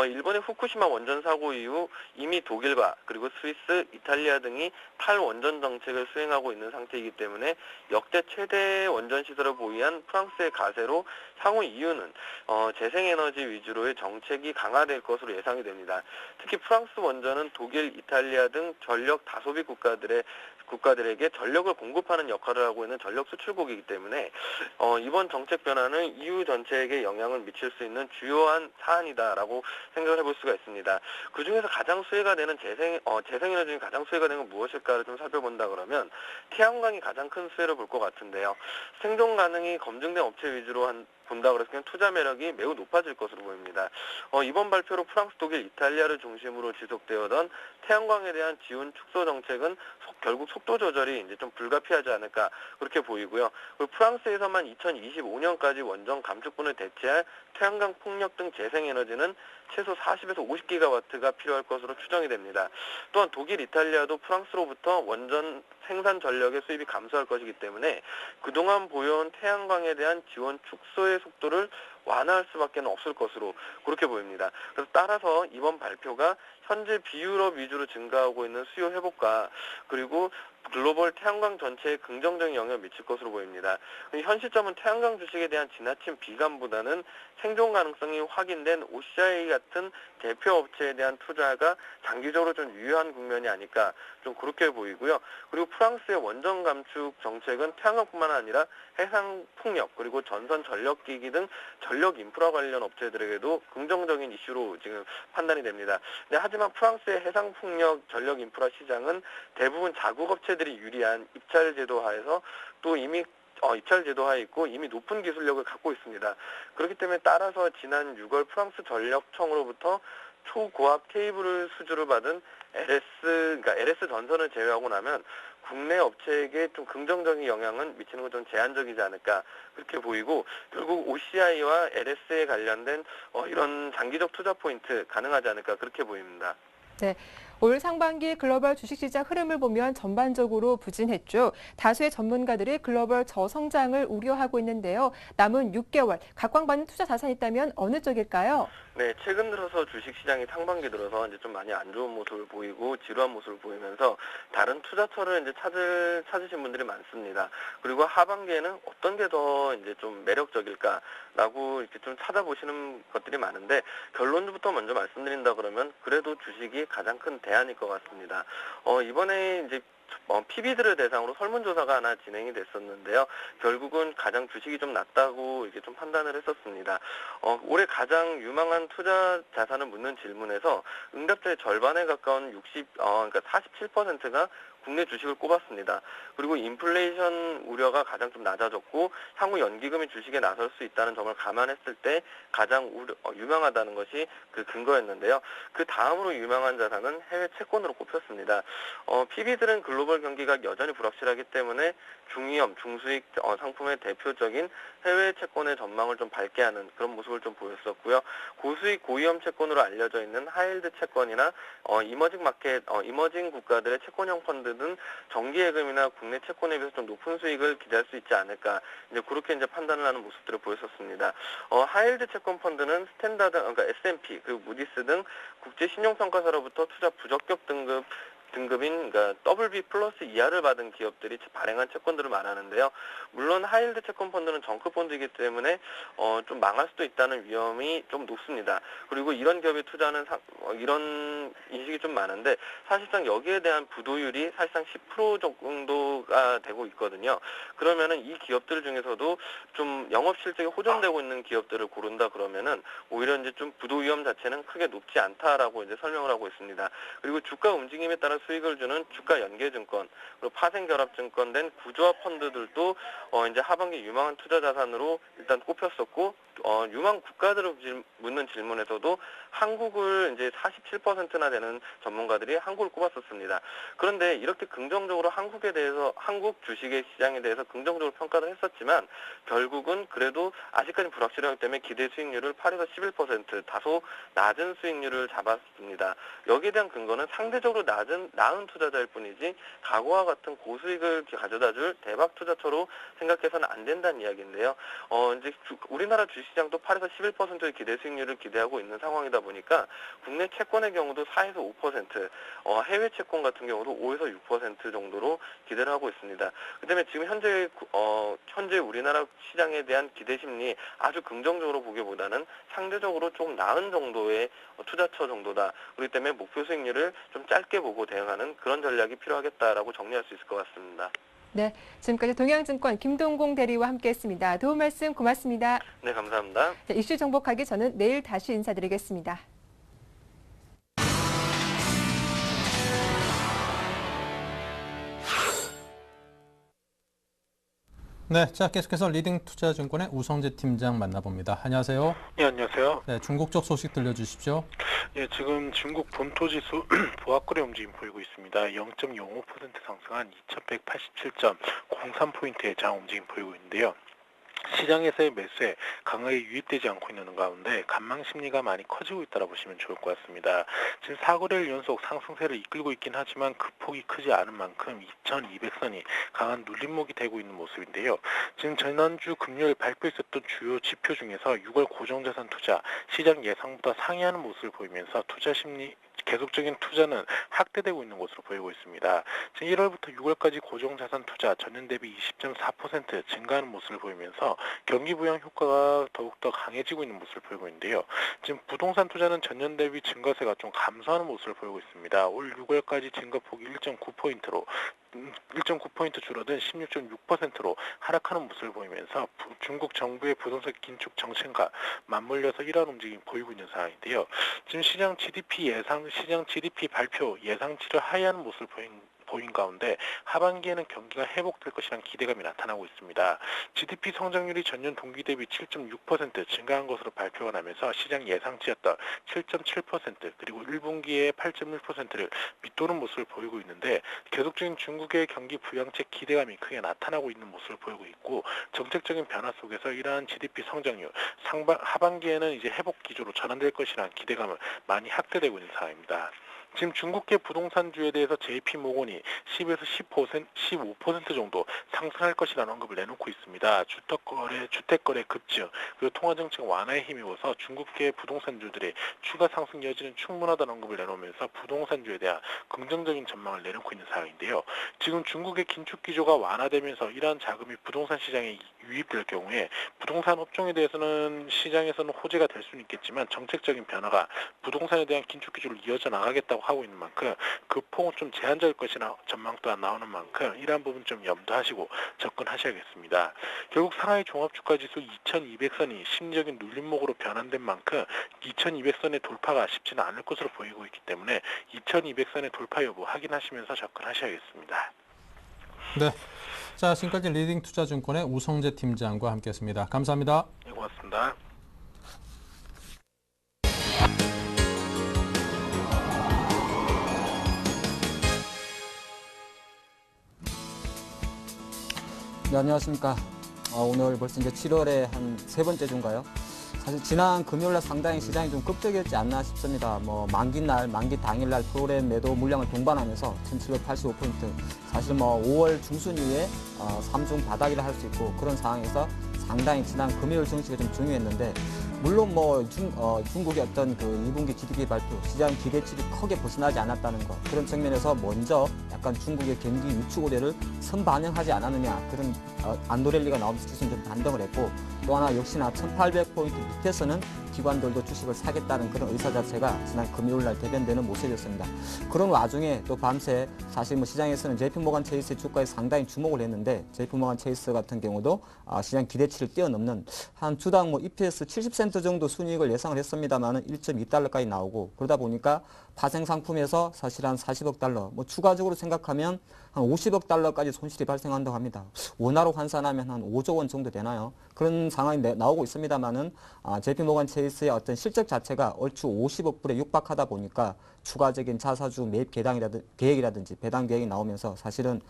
일본의 후쿠시마 원전 사고 이후 이미 독일과 그리고 스위스, 이탈리아 등이 탈원전 정책을 수행하고 있는 상태이기 때문에 역대 최대 원전 시설을 보유한 프랑스의 가세로 향후 이유는 재생에너지 위주로의 정책이 강화될 것으로 예상이 됩니다. 특히 프랑스 원전은 독일, 이탈리아 등 전력 다소비 국가들에게 전력을 공급하는 역할을 하고 있는 전력 수출국이기 때문에 이번 정책 변화는 EU 전체에게 영향을 미칠 수 있는 주요한 사안이다라고 생각을 해볼 수가 있습니다. 그 중에서 가장 수혜가 되는 재생에너지 중에 가장 수혜가 되는 건 무엇일까를 좀 살펴본다 그러면 태양광이 가장 큰 수혜를 볼 것 같은데요. 생존 가능이 검증된 업체 위주로 본다 그래서 그냥 투자 매력이 매우 높아질 것으로 보입니다. 이번 발표로 프랑스, 독일, 이탈리아를 중심으로 지속되어던 태양광에 대한 지원 축소 정책은 결국 속도 조절이 이제 좀 불가피하지 않을까 그렇게 보이고요. 그리고 프랑스에서만 2025년까지 원전 감축분을 대체할 태양광 풍력 등 재생에너지는 최소 40에서 50기가와트가 필요할 것으로 추정이 됩니다. 또한 독일, 이탈리아도 프랑스로부터 원전 생산 전력의 수입이 감소할 것이기 때문에 그동안 보여온 태양광에 대한 지원 축소의 속도를 완화할 수밖에 없을 것으로 그렇게 보입니다. 그래서 따라서 이번 발표가 현재 비유럽 위주로 증가하고 있는 수요 회복과 그리고 글로벌 태양광 전체에 긍정적인 영향을 미칠 것으로 보입니다. 현 시점은 태양광 주식에 대한 지나친 비관보다는 생존 가능성이 확인된 OCI 같은 대표 업체에 대한 투자가 장기적으로 좀 유효한 국면이 아닐까 좀 그렇게 보이고요. 그리고 프랑스의 원전 감축 정책은 태양광뿐만 아니라 해상 풍력 그리고 전선 전력기기 등 전력 인프라 관련 업체들에게도 긍정적인 이슈로 지금 판단이 됩니다. 하지만 프랑스의 해상 풍력 전력 인프라 시장은 대부분 자국 업체들이 유리한 입찰 제도 하에서 또 이미 입찰 제도하에 있고 이미 높은 기술력을 갖고 있습니다. 그렇기 때문에 따라서 지난 6월 프랑스 전력청으로부터 초고압 케이블을 수주를 받은 LS 전선을 제외하고 나면 국내 업체에게 좀 긍정적인 영향은 미치는 건 좀 제한적이지 않을까 그렇게 보이고 결국 OCI와 LS에 관련된 이런 장기적 투자 포인트 가능하지 않을까 그렇게 보입니다. 네. 올 상반기 글로벌 주식시장 흐름을 보면 전반적으로 부진했죠. 다수의 전문가들이 글로벌 저성장을 우려하고 있는데요. 남은 6개월 각광받는 투자 자산이 있다면 어느 쪽일까요? 네, 최근 들어서 주식시장이 상반기 들어서 이제 좀 많이 안 좋은 모습을 보이고 지루한 모습을 보이면서 다른 투자처를 이제 찾으신 분들이 많습니다. 그리고 하반기에는 어떤 게 더 이제 좀 매력적일까라고 이렇게 좀 찾아보시는 것들이 많은데 결론부터 먼저 말씀드린다 그러면 그래도 주식이 가장 큰 대안일 것 같습니다. 이번에 이제 PB들을 대상으로 설문조사가 하나 진행이 됐었는데요. 결국은 가장 주식이 좀 낮다고 이렇게 좀 판단을 했었습니다. 올해 가장 유망한 투자 자산을 묻는 질문에서 응답자의 절반에 가까운 그러니까 47%가 국내 주식을 꼽았습니다. 그리고 인플레이션 우려가 가장 좀 낮아졌고 향후 연기금이 주식에 나설 수 있다는 점을 감안했을 때 가장 유망하다는 것이 그 근거였는데요. 그 다음으로 유망한 자산은 해외 채권으로 꼽혔습니다. PB들은 글로벌 경기가 여전히 불확실하기 때문에 중위험, 중수익 상품의 대표적인 해외 채권의 전망을 좀 밝게 하는 그런 모습을 좀 보였었고요. 고수익, 고위험 채권으로 알려져 있는 하이힐드 채권이나 이머징 국가들의 채권형 펀드 등 정기예금이나 국내 채권에 비해서 좀 높은 수익을 기대할 수 있지 않을까, 이제 그렇게 이제 판단을 하는 모습들을 보였었습니다. 하이힐드 채권 펀드는 스탠다드, 그러니까 S&P, 그리고 무디스 등 국제 신용평가사로부터 투자 부적격 등급인 그러니까 BB 플러스 이하를 받은 기업들이 발행한 채권들을 말하는데요. 물론 하이힐드 채권 펀드는 정크펀드이기 때문에 좀 망할 수도 있다는 위험이 좀 높습니다. 그리고 이런 기업에 투자하는 이런 인식이 좀 많은데 사실상 여기에 대한 부도율이 사실상 10% 정도가 되고 있거든요. 그러면은 이 기업들 중에서도 좀 영업 실적이 호전되고 있는 기업들을 고른다 그러면은 오히려 이제 좀 부도 위험 자체는 크게 높지 않다라고 이제 설명을 하고 있습니다. 그리고 주가 움직임에 따라 수익을 주는 주가 연계증권, 그리고 파생결합증권 된 구조화 펀드들도 이제 하반기 유망한 투자 자산으로 일단 꼽혔었고, 유망 국가들을 묻는 질문에서도 한국을 이제 47%나 되는 전문가들이 한국을 꼽았었습니다. 그런데 이렇게 긍정적으로 한국에 대해서, 한국 주식의 시장에 대해서 긍정적으로 평가를 했었지만 결국은 그래도 아직까지 불확실하기 때문에 기대 수익률을 8에서 11% 다소 낮은 수익률을 잡았습니다. 여기에 대한 근거는 상대적으로 나은 투자자일 뿐이지 과거와 같은 고수익을 가져다줄 대박 투자처로 생각해서는 안 된다는 이야기인데요. 이제 우리나라 주식시장도 8에서 11%의 기대 수익률을 기대하고 있는 상황이다 보니까 국내 채권의 경우도 4에서 5%, 해외 채권 같은 경우도 5에서 6% 정도로 기대를 하고 있습니다. 그다음에 지금 현재 우리나라 시장에 대한 기대 심리 아주 긍정적으로 보기보다는 상대적으로 좀 나은 정도의 투자처 정도다. 그렇기 때문에 목표 수익률을 좀 짧게 보고 대응하는 그런 전략이 필요하겠다라고 정리할 수 있을 것 같습니다. 네, 지금까지 동양증권 김동공 대리와 함께했습니다. 도움 말씀 고맙습니다. 네, 감사합니다. 자, 이슈 정복하기 저는 내일 다시 인사드리겠습니다. 네, 자 계속해서 리딩투자증권의 우성재 팀장 만나봅니다. 안녕하세요. 예, 안녕하세요. 네, 중국적 소식 들려주십시오. 예, 지금 중국 본토지수 보합거래 움직임 보이고 있습니다. 0.05% 상승한 2187.03포인트의 장 움직임 보이고 있는데요. 시장에서의 매수에 강하게 유입되지 않고 있는 가운데 간망 심리가 많이 커지고 있다고 보시면 좋을 것 같습니다. 지금 4거래일 연속 상승세를 이끌고 있긴 하지만 그 폭이 크지 않은 만큼 2200선이 강한 눌림목이 되고 있는 모습인데요. 지금 지난주 금요일 발표했었던 주요 지표 중에서 6월 고정자산 투자 시장 예상보다 상회하는 모습을 보이면서 투자 심리 계속적인 투자는 확대되고 있는 것으로 보이고 있습니다. 지금 1월부터 6월까지 고정자산 투자 전년 대비 20.4% 증가하는 모습을 보이면서 경기 부양 효과가 더욱더 강해지고 있는 모습을 보이고 있는데요. 지금 부동산 투자는 전년 대비 증가세가 좀 감소하는 모습을 보이고 있습니다. 올 6월까지 증가폭이 1.9포인트 줄어든 16.6%로 하락하는 모습을 보이면서 중국 정부의 부동산 긴축 정책과 맞물려서 이러한 움직임이 보이고 있는 상황인데요. 지금 시장 GDP 발표 예상치를 하회하는 모습을 보인 가운데 하반기에는 경기가 회복될 것이라는 기대감이 나타나고 있습니다. GDP 성장률이 전년 동기 대비 7.6% 증가한 것으로 발표가 나면서 시장 예상치였던 7.7% 그리고 1분기에 8.1%를 밑도는 모습을 보이고 있는데 계속적인 중국의 경기 부양책 기대감이 크게 나타나고 있는 모습을 보이고 있고 정책적인 변화 속에서 이러한 GDP 성장률 하반기에는 이제 회복 기조로 전환될 것이라는 기대감을 많이 확대되고 있는 상황입니다. 지금 중국계 부동산주에 대해서 JP모건이 10에서 15% 정도 상승할 것이라는 언급을 내놓고 있습니다. 주택거래 급증, 그리고 통화정책 완화에 힘입어서 중국계 부동산주들의 추가 상승 여지는 충분하다는 언급을 내놓으면서 부동산주에 대한 긍정적인 전망을 내놓고 있는 상황인데요. 지금 중국의 긴축 기조가 완화되면서 이러한 자금이 부동산 시장에 유입될 경우에 부동산 업종에 대해서는 시장에서는 호재가 될 수는 있겠지만 정책적인 변화가 부동산에 대한 긴축 기조를 이어져 나가겠다고 하고 있는 만큼 그 폭은 좀 제한적일 것이나 전망 또한 나오는 만큼 이러한 부분 좀 염두하시고 접근하셔야겠습니다. 결국 상하이 종합주가지수 2200선이 심리적인 눌림목으로 변환된 만큼 2200선의 돌파가 쉽지는 않을 것으로 보이고 있기 때문에 2200선의 돌파 여부 확인하시면서 접근하셔야겠습니다. 네. 자, 지금까지 리딩투자증권의 우성재 팀장과 함께했습니다. 감사합니다. 네, 고맙습니다. 네, 안녕하십니까. 오늘 벌써 이제 7월에 한 세 번째 주인가요? 사실 지난 금요일날 상당히 시장이 좀 급격이었지 않나 싶습니다. 만기 당일날 프로그램 매도 물량을 동반하면서 1785포인트. 사실 5월 중순 이후에 3중 바닥이라 할 수 있고 그런 상황에서 상당히 지난 금요일 증시가 좀 중요했는데 물론 중국의 어떤 그 2분기 GDP 발표, 시장 기대치를 크게 벗어나지 않았다는 것 그런 측면에서 먼저 약간 중국의 경기 위축 우려를 선반영하지 않았느냐 그런 안도랠리가 나오면서 지수는 좀 반등을 했고 또 하나 역시나 1800포인트 밑에서는 기관들도 주식을 사겠다는 그런 의사 자체가 지난 금요일날 대변되는 모습이었습니다. 그런 와중에 또 밤새 사실 시장에서는 JP모간 체이스의 주가에 상당히 주목을 했는데 JP모간 체이스 같은 경우도 시장 기대치를 뛰어넘는 한 주당 EPS 70센트 정도 순이익을 예상을 했습니다만 1.2달러까지 나오고 그러다 보니까 파생 상품에서 사실 한 40억 달러, 추가적으로 생각하면 한 50억 달러까지 손실이 발생한다고 합니다. 원화로 환산하면 한 5조 원 정도 되나요? 그런 상황이 나오고 있습니다만은 JP모간 체이스의 어떤 실적 자체가 얼추 50억 불에 육박하다 보니까 추가적인 자사주 매입 계획이라든지 배당 계획이 나오면서 사실은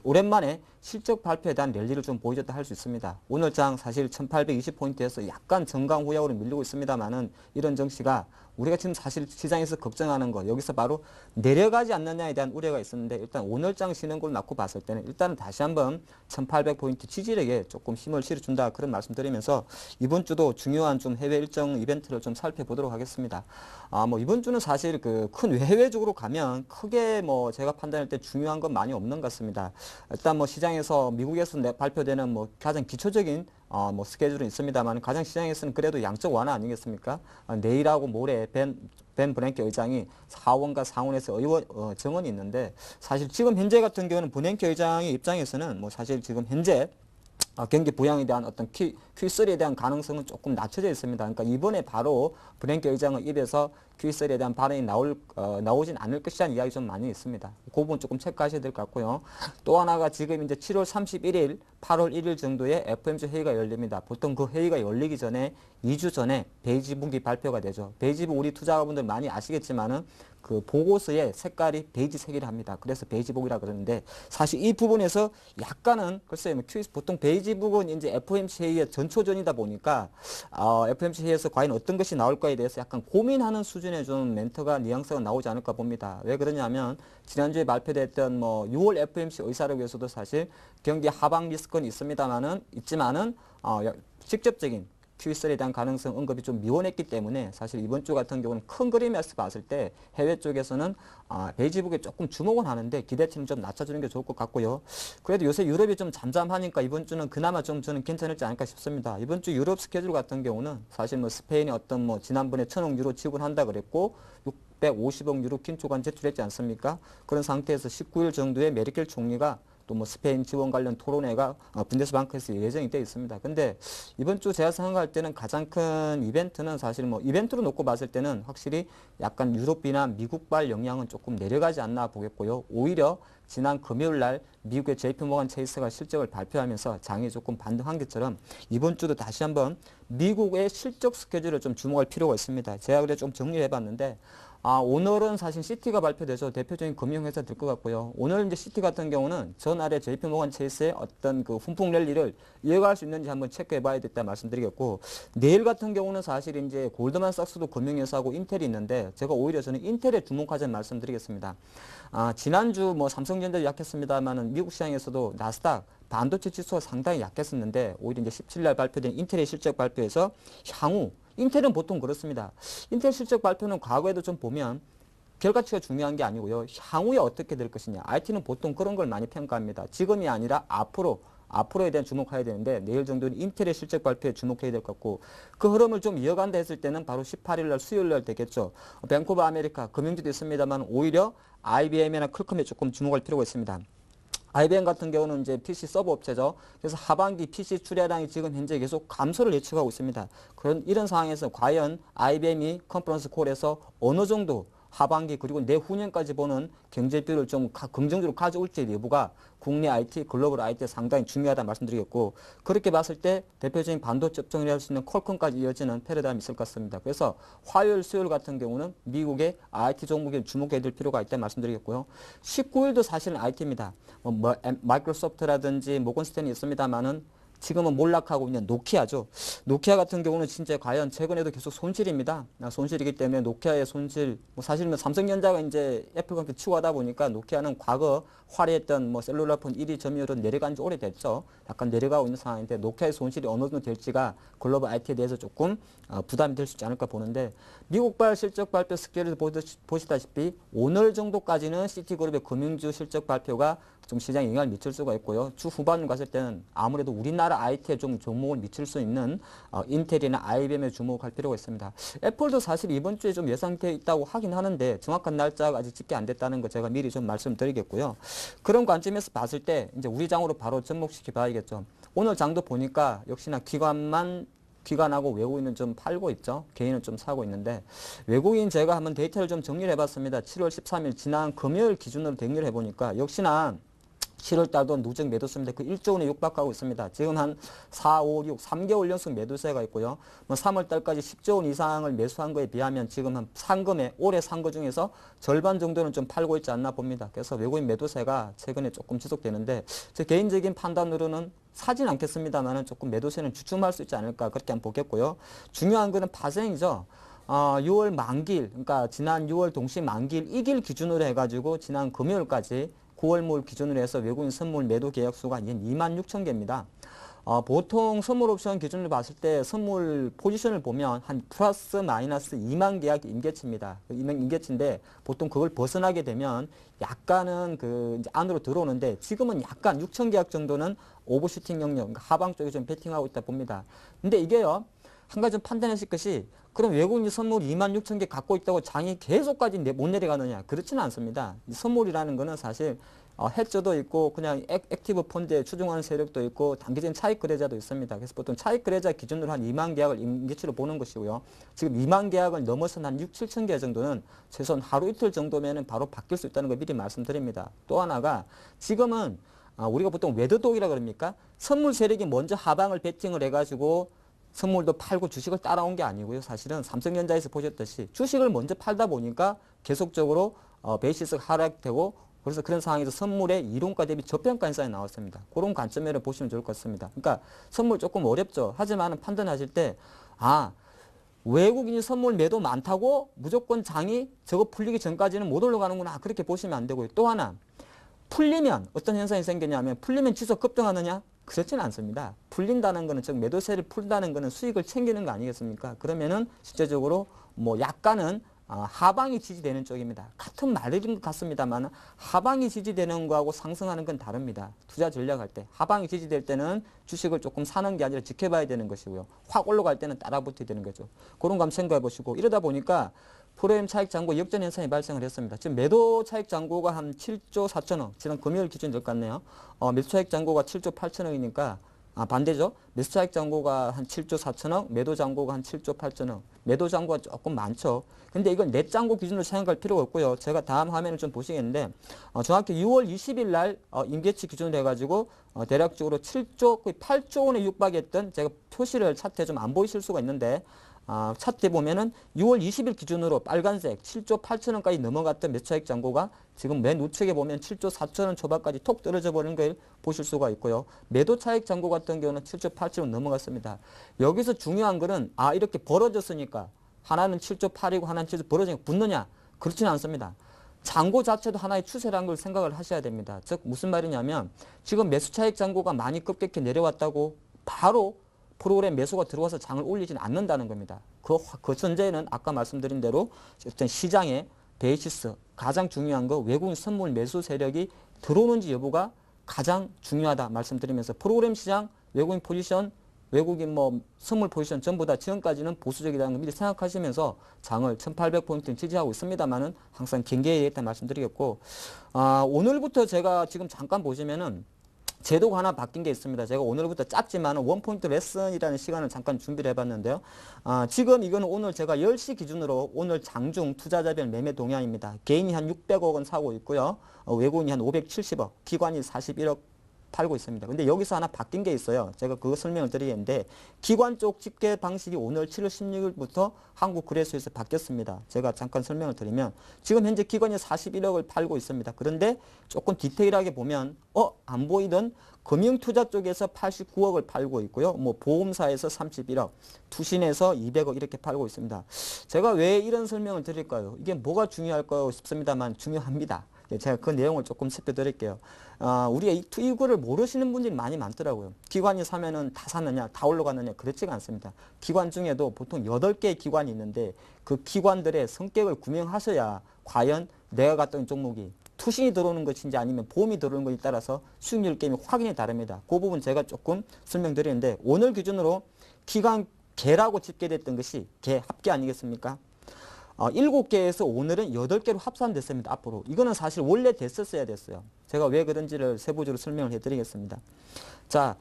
오랜만에 실적 발표에 대한 랠리를 좀 보여줬다 할 수 있습니다. 오늘 장 사실 1820포인트에서 약간 정강 후약으로 밀리고 있습니다만은 이런 정시가 우리가 지금 사실 시장에서 걱정하는 거 여기서 바로 내려가지 않느냐에 대한 우려가 있었는데 일단 오늘장 쉬는 걸 놓고 봤을 때는 일단은 다시 한번 1800포인트 지지력에 조금 힘을 실어준다 그런 말씀드리면서 이번 주도 중요한 좀 해외 일정 이벤트를 좀 살펴보도록 하겠습니다. 이번 주는 사실 그 큰 해외적으로 가면 크게 제가 판단할 때 중요한 건 많이 없는 것 같습니다. 일단 시장에서 미국에서 발표되는 가장 기초적인 스케줄은 있습니다만 가장 시장에서는 그래도 양적 완화 아니겠습니까? 내일하고 모레 벤 버냉키 의장이 하원과 상원에서 정언이 있는데 사실 지금 현재 같은 경우는 버냉키 의장의 입장에서는 사실 지금 현재 경기 부양에 대한 어떤 Q3에 대한 가능성은 조금 낮춰져 있습니다. 그러니까 이번에 바로 버냉키 의장의 입에서 Q3에 대한 발언이 나오진 않을 것이라는 이야기 좀 많이 있습니다. 그 부분 조금 체크하셔야 될 것 같고요. 또 하나가 지금 이제 7월 31일, 8월 1일 정도에 FOMC 회의가 열립니다. 보통 그 회의가 열리기 전에 2주 전에 베이지 북이 발표가 되죠. 베이지 북 우리 투자자분들 많이 아시겠지만은 그 보고서의 색깔이 베이지색이라 합니다. 그래서 베이지북이라 그러는데 사실 이 부분에서 약간은 글쎄요, 보통 베이지북은 이제 FOMC 회의의 전초전이다 보니까 FOMC 회의에서 과연 어떤 것이 나올까에 대해서 약간 고민하는 수준의 좀 멘트가 뉘앙스가 나오지 않을까 봅니다. 왜 그러냐면 지난주에 발표됐던 6월 FOMC 의사를 위해서도 사실 경기 하방 리스크는 있지만은 직접적인 Q3에 대한 가능성 언급이 좀 미원했기 때문에 사실 이번 주 같은 경우는 큰 그림에서 봤을 때 해외 쪽에서는 베이지북에 조금 주목은 하는데 기대치는 좀 낮춰주는 게 좋을 것 같고요. 그래도 요새 유럽이 좀 잠잠하니까 이번 주는 그나마 좀 저는 괜찮을지 않을까 싶습니다. 이번 주 유럽 스케줄 같은 경우는 사실 스페인이 어떤 지난번에 1000억 유로 지불한다 그랬고 650억 유로 긴축안 제출했지 않습니까? 그런 상태에서 19일 정도에 메르켈 총리가 또 스페인 지원 관련 토론회가 분데스방크에서 예정이 되어 있습니다. 근데 이번 주 제가 생각할 때는 가장 큰 이벤트는 사실 이벤트로 놓고 봤을 때는 확실히 약간 유럽이나 미국발 영향은 조금 내려가지 않나 보겠고요. 오히려 지난 금요일 날 미국의 JP모간 체이스가 실적을 발표하면서 장이 조금 반등한 것처럼 이번 주도 다시 한번 미국의 실적 스케줄을 좀 주목할 필요가 있습니다. 제가 그래 좀 정리해 봤는데 오늘은 사실 시티가 발표돼서 대표적인 금융회사 될 것 같고요. 오늘 이제 시티 같은 경우는 전날에 JP모간 체이스의 어떤 그 훈풍 랠리를 이어갈 수 있는지 한번 체크해 봐야 겠다 말씀드리겠고, 내일 같은 경우는 사실 이제 골드만삭스도 금융회사고 인텔이 있는데 제가 오히려 저는 인텔에 주목하자는 말씀드리겠습니다. 지난주 삼성전자도 약했습니다만은 미국 시장에서도 나스닥 반도체 지수가 상당히 약했었는데 오히려 이제 17일 발표된 인텔의 실적 발표에서 향후 인텔은 보통 그렇습니다. 인텔 실적 발표는 과거에도 좀 보면 결과치가 중요한 게 아니고요. 향후에 어떻게 될 것이냐. IT는 보통 그런 걸 많이 평가합니다. 지금이 아니라 앞으로 앞으로에 대한 주목해야 되는데 내일 정도는 인텔의 실적 발표에 주목해야 될 것 같고 그 흐름을 좀 이어간다 했을 때는 바로 18일 날 수요일 날 되겠죠. 뱅크 오브 아메리카 금융주도 있습니다만 오히려 IBM이나 퀄컴에 조금 주목할 필요가 있습니다. IBM 같은 경우는 이제 PC 서버 업체죠. 그래서 하반기 PC 출하량이 지금 현재 계속 감소를 예측하고 있습니다. 이런 상황에서 과연 IBM이 컨퍼런스 콜에서 어느 정도 하반기 그리고 내후년까지 보는 경제비율을 좀 긍정적으로 가져올지 여부가 국내 IT, 글로벌 IT에 상당히 중요하다 말씀드리겠고 그렇게 봤을 때 대표적인 반도체 업종을 할 수 있는 퀄컴까지 이어지는 패러다임이 있을 것 같습니다. 그래서 화요일, 수요일 같은 경우는 미국의 IT 종목에 주목해야 될 필요가 있다 말씀드리겠고요. 19일도 사실은 IT입니다. 마이크로소프트라든지 모건스탠이 있습니다만은 지금은 몰락하고 있는 노키아죠. 노키아 같은 경우는 진짜 과연 최근에도 계속 손실입니다. 손실이기 때문에 노키아의 손실, 사실은 삼성전자가 이제 애플과 함께 치고 하다 보니까 노키아는 과거 화려했던 셀룰라폰 1위 점유율로 내려간 지 오래됐죠. 약간 내려가고 있는 상황인데 노키아의 손실이 어느 정도 될지가 글로벌 IT에 대해서 조금 부담이 될 수 있지 않을까 보는데 미국발 실적 발표 스케일을 보시다시피 오늘 정도까지는 시티그룹의 금융주 실적 발표가 좀 시장에 영향을 미칠 수가 있고요. 주 후반 갔을 때는 아무래도 우리나라 IT에 좀 종목을 미칠 수 있는 인텔이나 IBM에 주목할 필요가 있습니다. 애플도 사실 이번 주에 좀 예상되어 있다고 하긴 하는데 정확한 날짜가 아직 집계 안 됐다는 거 제가 미리 좀 말씀드리겠고요. 그런 관점에서 봤을 때 이제 우리 장으로 바로 접목시켜 봐야겠죠. 오늘 장도 보니까 역시나 기관하고 외국인은 좀 팔고 있죠. 개인은 좀 사고 있는데 외국인 제가 한번 데이터를 좀 정리를 해봤습니다. 7월 13일 지난 금요일 기준으로 정리를 해보니까 역시나 7월 달도 누적 매도세인데 그 1조 원에 육박하고 있습니다. 지금 한 4, 5, 6, 3개월 연속 매도세가 있고요. 3월 달까지 10조 원 이상을 매수한 거에 비하면 지금 한 상금에 올해 산 거 중에서 절반 정도는 좀 팔고 있지 않나 봅니다. 그래서 외국인 매도세가 최근에 조금 지속되는데 제 개인적인 판단으로는 사진 않겠습니다만은 조금 매도세는 주춤할 수 있지 않을까 그렇게 한번 보겠고요. 중요한 거는 파생이죠. 6월 만기일, 그러니까 지난 6월 동시 만기일 2일 기준으로 해가지고 지난 금요일까지 9월물 기준으로 해서 외국인 선물 매도 계약 수가 26,000개입니다. 보통 선물 옵션 기준으로 봤을 때 선물 포지션을 보면 한 플러스 마이너스 2만 계약이 임계치입니다. 임계치인데 보통 그걸 벗어나게 되면 약간은 이제 안으로 들어오는데 지금은 약간 6천 계약 정도는 오버슈팅 영역, 그러니까 하방 쪽에 좀 베팅하고 있다 봅니다. 근데 이게요, 한 가지 좀 판단하실 것이 그럼 외국인 선물 26,000개 갖고 있다고 장이 계속까지 못 내려가느냐? 그렇지는 않습니다. 선물이라는 거는 사실 해저도 있고 그냥 액티브 펀드에 추종하는 세력도 있고 단기적인 차익 거래자도 있습니다. 그래서 보통 차익 거래자 기준으로 한 2만 계약을 임계치로 보는 것이고요. 지금 2만 계약을 넘어선 한 6, 7천 개 정도는 최소한 하루 이틀 정도면은 바로 바뀔 수 있다는 걸 미리 말씀드립니다. 또 하나가 지금은 우리가 보통 웨더독이라 그럽니까? 선물 세력이 먼저 하방을 베팅을 해가지고 선물도 팔고 주식을 따라온 게 아니고요. 사실은 삼성전자에서 보셨듯이 주식을 먼저 팔다 보니까 계속적으로 베이시스가 하락되고 그래서 그런 상황에서 선물의 이론가 대비 저평가 현상이 나왔습니다. 그런 관점으로 보시면 좋을 것 같습니다. 그러니까 선물 조금 어렵죠. 하지만 판단하실 때 외국인이 선물 매도 많다고 무조건 장이 저거 풀리기 전까지는 못 올라가는구나. 그렇게 보시면 안 되고요. 또 하나 풀리면 어떤 현상이 생기냐면 풀리면 지수 급등하느냐? 그렇지는 않습니다. 풀린다는 거는 즉 매도세를 풀다는 거는 수익을 챙기는 거 아니겠습니까? 그러면은 실제적으로 약간은 하방이 지지되는 쪽입니다. 같은 말인 것 같습니다만 하방이 지지되는 거하고 상승하는 건 다릅니다. 투자 전략할 때 하방이 지지될 때는 주식을 조금 사는 게 아니라 지켜봐야 되는 것이고요. 확 올라갈 때는 따라붙어야 되는 거죠. 그런 거 한번 생각해 보시고 이러다 보니까 프로그램 차익 잔고 역전 현상이 발생을 했습니다. 지금 매도 차익 잔고가 한 7조 4천억, 지난 금요일 기준 될 것 같네요. 매수 차익 잔고가 7조 8천억이니까 반대죠. 매수 차익 잔고가 한 7조 4천억, 매도 잔고가 한 7조 8천억. 매도 잔고가 조금 많죠. 근데 이건 넷 잔고 기준으로 생각할 필요가 없고요. 제가 다음 화면을 좀 보시겠는데 정확히 6월 20일 날 임계치 기준으로 해가지고 대략적으로 7조, 거의 8조 원에 육박했던 제가 표시를 차트에 좀 안 보이실 수가 있는데 차트에 보면은 6월 20일 기준으로 빨간색 7조 8천원까지 넘어갔던 매수차익 잔고가 지금 맨 우측에 보면 7조 4천원 초반까지 톡 떨어져 버리는 걸 보실 수가 있고요. 매도 차익 잔고 같은 경우는 7조 8천원 넘어갔습니다. 여기서 중요한 거는 이렇게 벌어졌으니까 하나는 7조 8이고 하나는 7조 벌어지니까 붙느냐? 그렇지는 않습니다. 잔고 자체도 하나의 추세라는 걸 생각을 하셔야 됩니다. 즉 무슨 말이냐면 지금 매수차익 잔고가 많이 급격히 내려왔다고 바로 프로그램 매수가 들어와서 장을 올리지는 않는다는 겁니다. 그 전제는 아까 말씀드린 대로 어떤 시장의 베이시스 가장 중요한 거 외국인 선물 매수 세력이 들어오는지 여부가 가장 중요하다 말씀드리면서 프로그램 시장, 외국인 포지션, 외국인 뭐 선물 포지션 전부 다 지금까지는 보수적이라는 걸 미리 생각하시면서 장을 1800포인트는 지지하고 있습니다만은 항상 경계해야 되겠다 말씀드리겠고, 오늘부터 제가 지금 잠깐 보시면은 제도가 하나 바뀐 게 있습니다. 제가 오늘부터 짧지만 원포인트 레슨이라는 시간을 잠깐 준비를 해봤는데요. 지금 이거는 오늘 제가 10시 기준으로 오늘 장중 투자자별 매매 동향입니다. 개인이 한 600억 원 사고 있고요. 외국인이 한 570억, 기관이 41억 팔고 있습니다. 근데 여기서 하나 바뀐 게 있어요. 제가 그거 설명을 드리겠는데, 기관 쪽 집계 방식이 오늘 7월 16일부터 한국거래소에서 바뀌었습니다. 제가 잠깐 설명을 드리면, 지금 현재 기관이 41억을 팔고 있습니다. 그런데 조금 디테일하게 보면 안 보이던 금융투자 쪽에서 89억을 팔고 있고요. 뭐 보험사에서 31억, 투신에서 200억 이렇게 팔고 있습니다. 제가 왜 이런 설명을 드릴까요? 이게 뭐가 중요할까요 싶습니다만 중요합니다. 제가 그 내용을 조금 살펴드릴게요. 우리가 이거를 모르시는 분들이 많이 많더라고요. 기관이 사면은 다 샀느냐, 다 올라갔느냐, 그렇지가 않습니다. 기관 중에도 보통 8개의 기관이 있는데 그 기관들의 성격을 구명하셔야 과연 내가 갔던 종목이 투신이 들어오는 것인지 아니면 보험이 들어오는 것에 따라서 수익률 게임이 확연히 다릅니다. 그 부분 제가 조금 설명드리는데, 오늘 기준으로 기관 개라고 집계됐던 것이 개 합계 아니겠습니까? 7개에서 오늘은 8개로 합산됐습니다. 앞으로. 이거는 사실 원래 됐었어야 됐어요. 제가 왜 그런지를 세부적으로 설명을 해드리겠습니다. 자,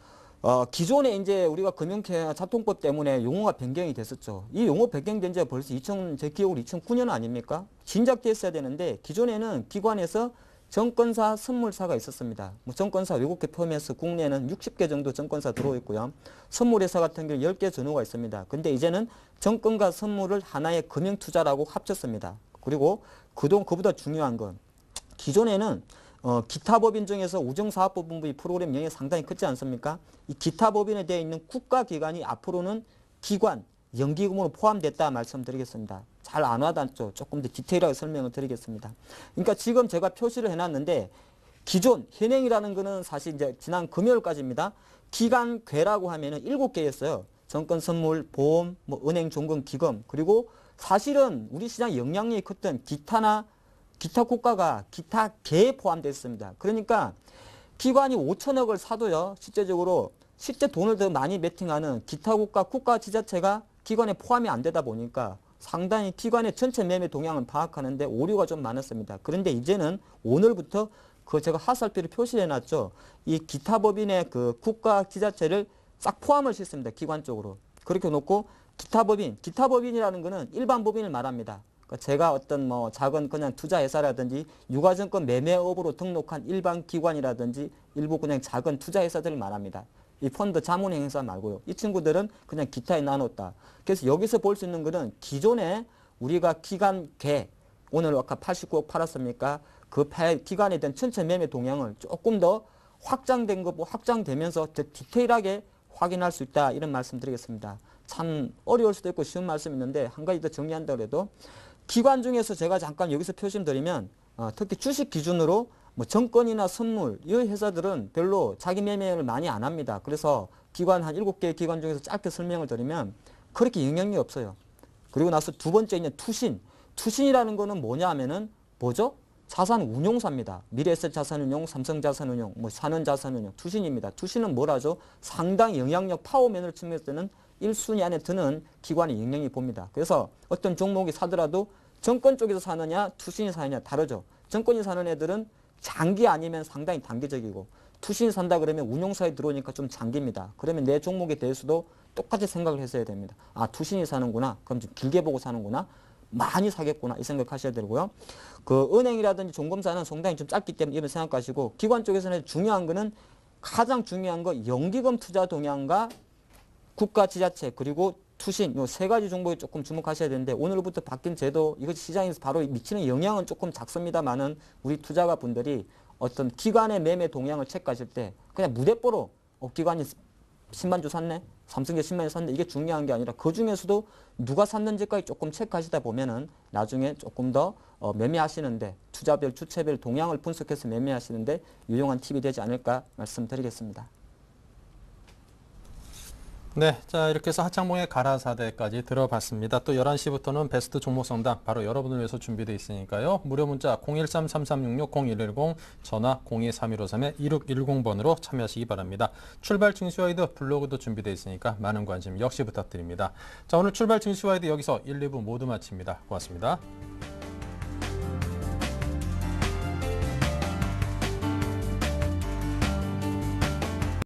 기존에 이제 우리가 금융자통법 때문에 용어가 변경이 됐었죠. 이 용어 변경된 지가 벌써 제 기억으로 2009년 아닙니까? 진작 됐어야 되는데, 기존에는 기관에서 정권사, 선물사가 있었습니다. 뭐 정권사 외국계 포함해서 국내에는 60개 정도 정권사 들어있고요. 선물회사 같은 경우 10개 전후가 있습니다. 근데 이제는 정권과 선물을 하나의 금융투자라고 합쳤습니다. 그리고 그보다 중요한 건, 기존에는 기타 법인 중에서 우정사업부분부의 프로그램 영역이 상당히 크지 않습니까? 이 기타 법인에 되어 있는 국가기관이 앞으로는 기관, 연기금으로 포함됐다 말씀드리겠습니다. 잘 안 와닿죠? 조금 더 디테일하게 설명을 드리겠습니다. 그러니까 지금 제가 표시를 해놨는데, 기존 현행이라는 거는 사실 이제 지난 금요일까지입니다. 기관괴라고 하면은 7개였어요. 정권, 선물, 보험, 뭐 은행, 종금, 기금, 그리고 사실은 우리 시장 영향력이 컸던 기타 국가가 기타 개에 포함되어 있습니다. 그러니까 기관이 5천억을 사도요, 실제 돈을 더 많이 베팅하는 기타 국가 지자체가 기관에 포함이 안 되다 보니까 상당히 기관의 전체 매매 동향을 파악하는데 오류가 좀 많았습니다. 그런데 이제는 오늘부터 제가 하살표를 표시해 놨죠. 이 기타 법인의 그 국가 지자체를 싹 포함을 시켰습니다. 기관 쪽으로. 그렇게 놓고 기타법인이라는 거는 일반 법인을 말합니다. 그러니까 제가 어떤 뭐 작은 그냥 투자회사라든지 유가증권 매매업으로 등록한 일반 기관이라든지 일부 그냥 작은 투자회사들을 말합니다. 이 펀드 자문행사 말고요. 이 친구들은 그냥 기타에 나눴다. 그래서 여기서 볼 수 있는 것은 기존에 우리가 기관계, 오늘 아까 89억 팔았습니까? 그 기관에 대한 전체 매매 동향을 조금 더 확장되면서 더 디테일하게 확인할 수 있다. 이런 말씀 드리겠습니다. 참 어려울 수도 있고 쉬운 말씀이 있는데, 한 가지 더 정리한다고 해도, 기관 중에서 제가 잠깐 여기서 표시드리면 특히 주식 기준으로 뭐 정권이나 선물, 이 회사들은 별로 자기 매매를 많이 안 합니다. 그래서 기관 한 7개의 기관 중에서 짧게 설명을 드리면 그렇게 영향력이 없어요. 그리고 나서 두 번째 있는 투신이라는 거는 뭐냐 하면은 뭐죠? 자산운용사입니다. 미래에셋 자산운용, 삼성자산운용, 뭐 산원자산운용, 투신입니다. 투신은 뭐라죠? 상당히 영향력 파워맨을 측면에서는 1순위 안에 드는 기관의 영향이 봅니다. 그래서 어떤 종목이 사더라도 정권 쪽에서 사느냐, 투신이 사느냐 다르죠. 정권이 사는 애들은 장기 아니면 상당히 단기적이고, 투신이 산다 그러면 운용사에 들어오니까 좀 장기입니다. 그러면 내 종목에 대해서도 똑같이 생각을 했어야 됩니다. 아, 투신이 사는구나. 그럼 좀 길게 보고 사는구나. 많이 사겠구나. 이 생각하셔야 되고요. 그 은행이라든지 종금사는 상당히 좀 짧기 때문에 이런 생각하시고, 기관 쪽에서는 가장 중요한 거 연기금 투자 동향과 국가 지자체 그리고 투신, 요 세 가지 종목에 조금 주목하셔야 되는데, 오늘부터 바뀐 제도, 이것이 시장에서 바로 미치는 영향은 조금 작습니다만은 우리 투자가 분들이 어떤 기관의 매매 동향을 체크하실 때 그냥 무대뽀로 기관이 10만 주 샀네, 삼성제 10만 주 샀네, 이게 중요한 게 아니라 그 중에서도 누가 샀는지까지 조금 체크하시다 보면은 나중에 조금 더 매매하시는데, 투자별 주체별 동향을 분석해서 매매하시는데 유용한 팁이 되지 않을까 말씀드리겠습니다. 네, 자 이렇게 해서 하창봉의 가라사대까지 들어봤습니다. 또 11시부터는 베스트 종목 상담 바로 여러분을 위해서 준비되어 있으니까요. 무료 문자 013-3366-0110 전화 023153-2610번으로 참여하시기 바랍니다. 출발 증시와이드 블로그도 준비되어 있으니까 많은 관심 역시 부탁드립니다. 자 오늘 출발 증시와이드 여기서 1, 2부 모두 마칩니다. 고맙습니다.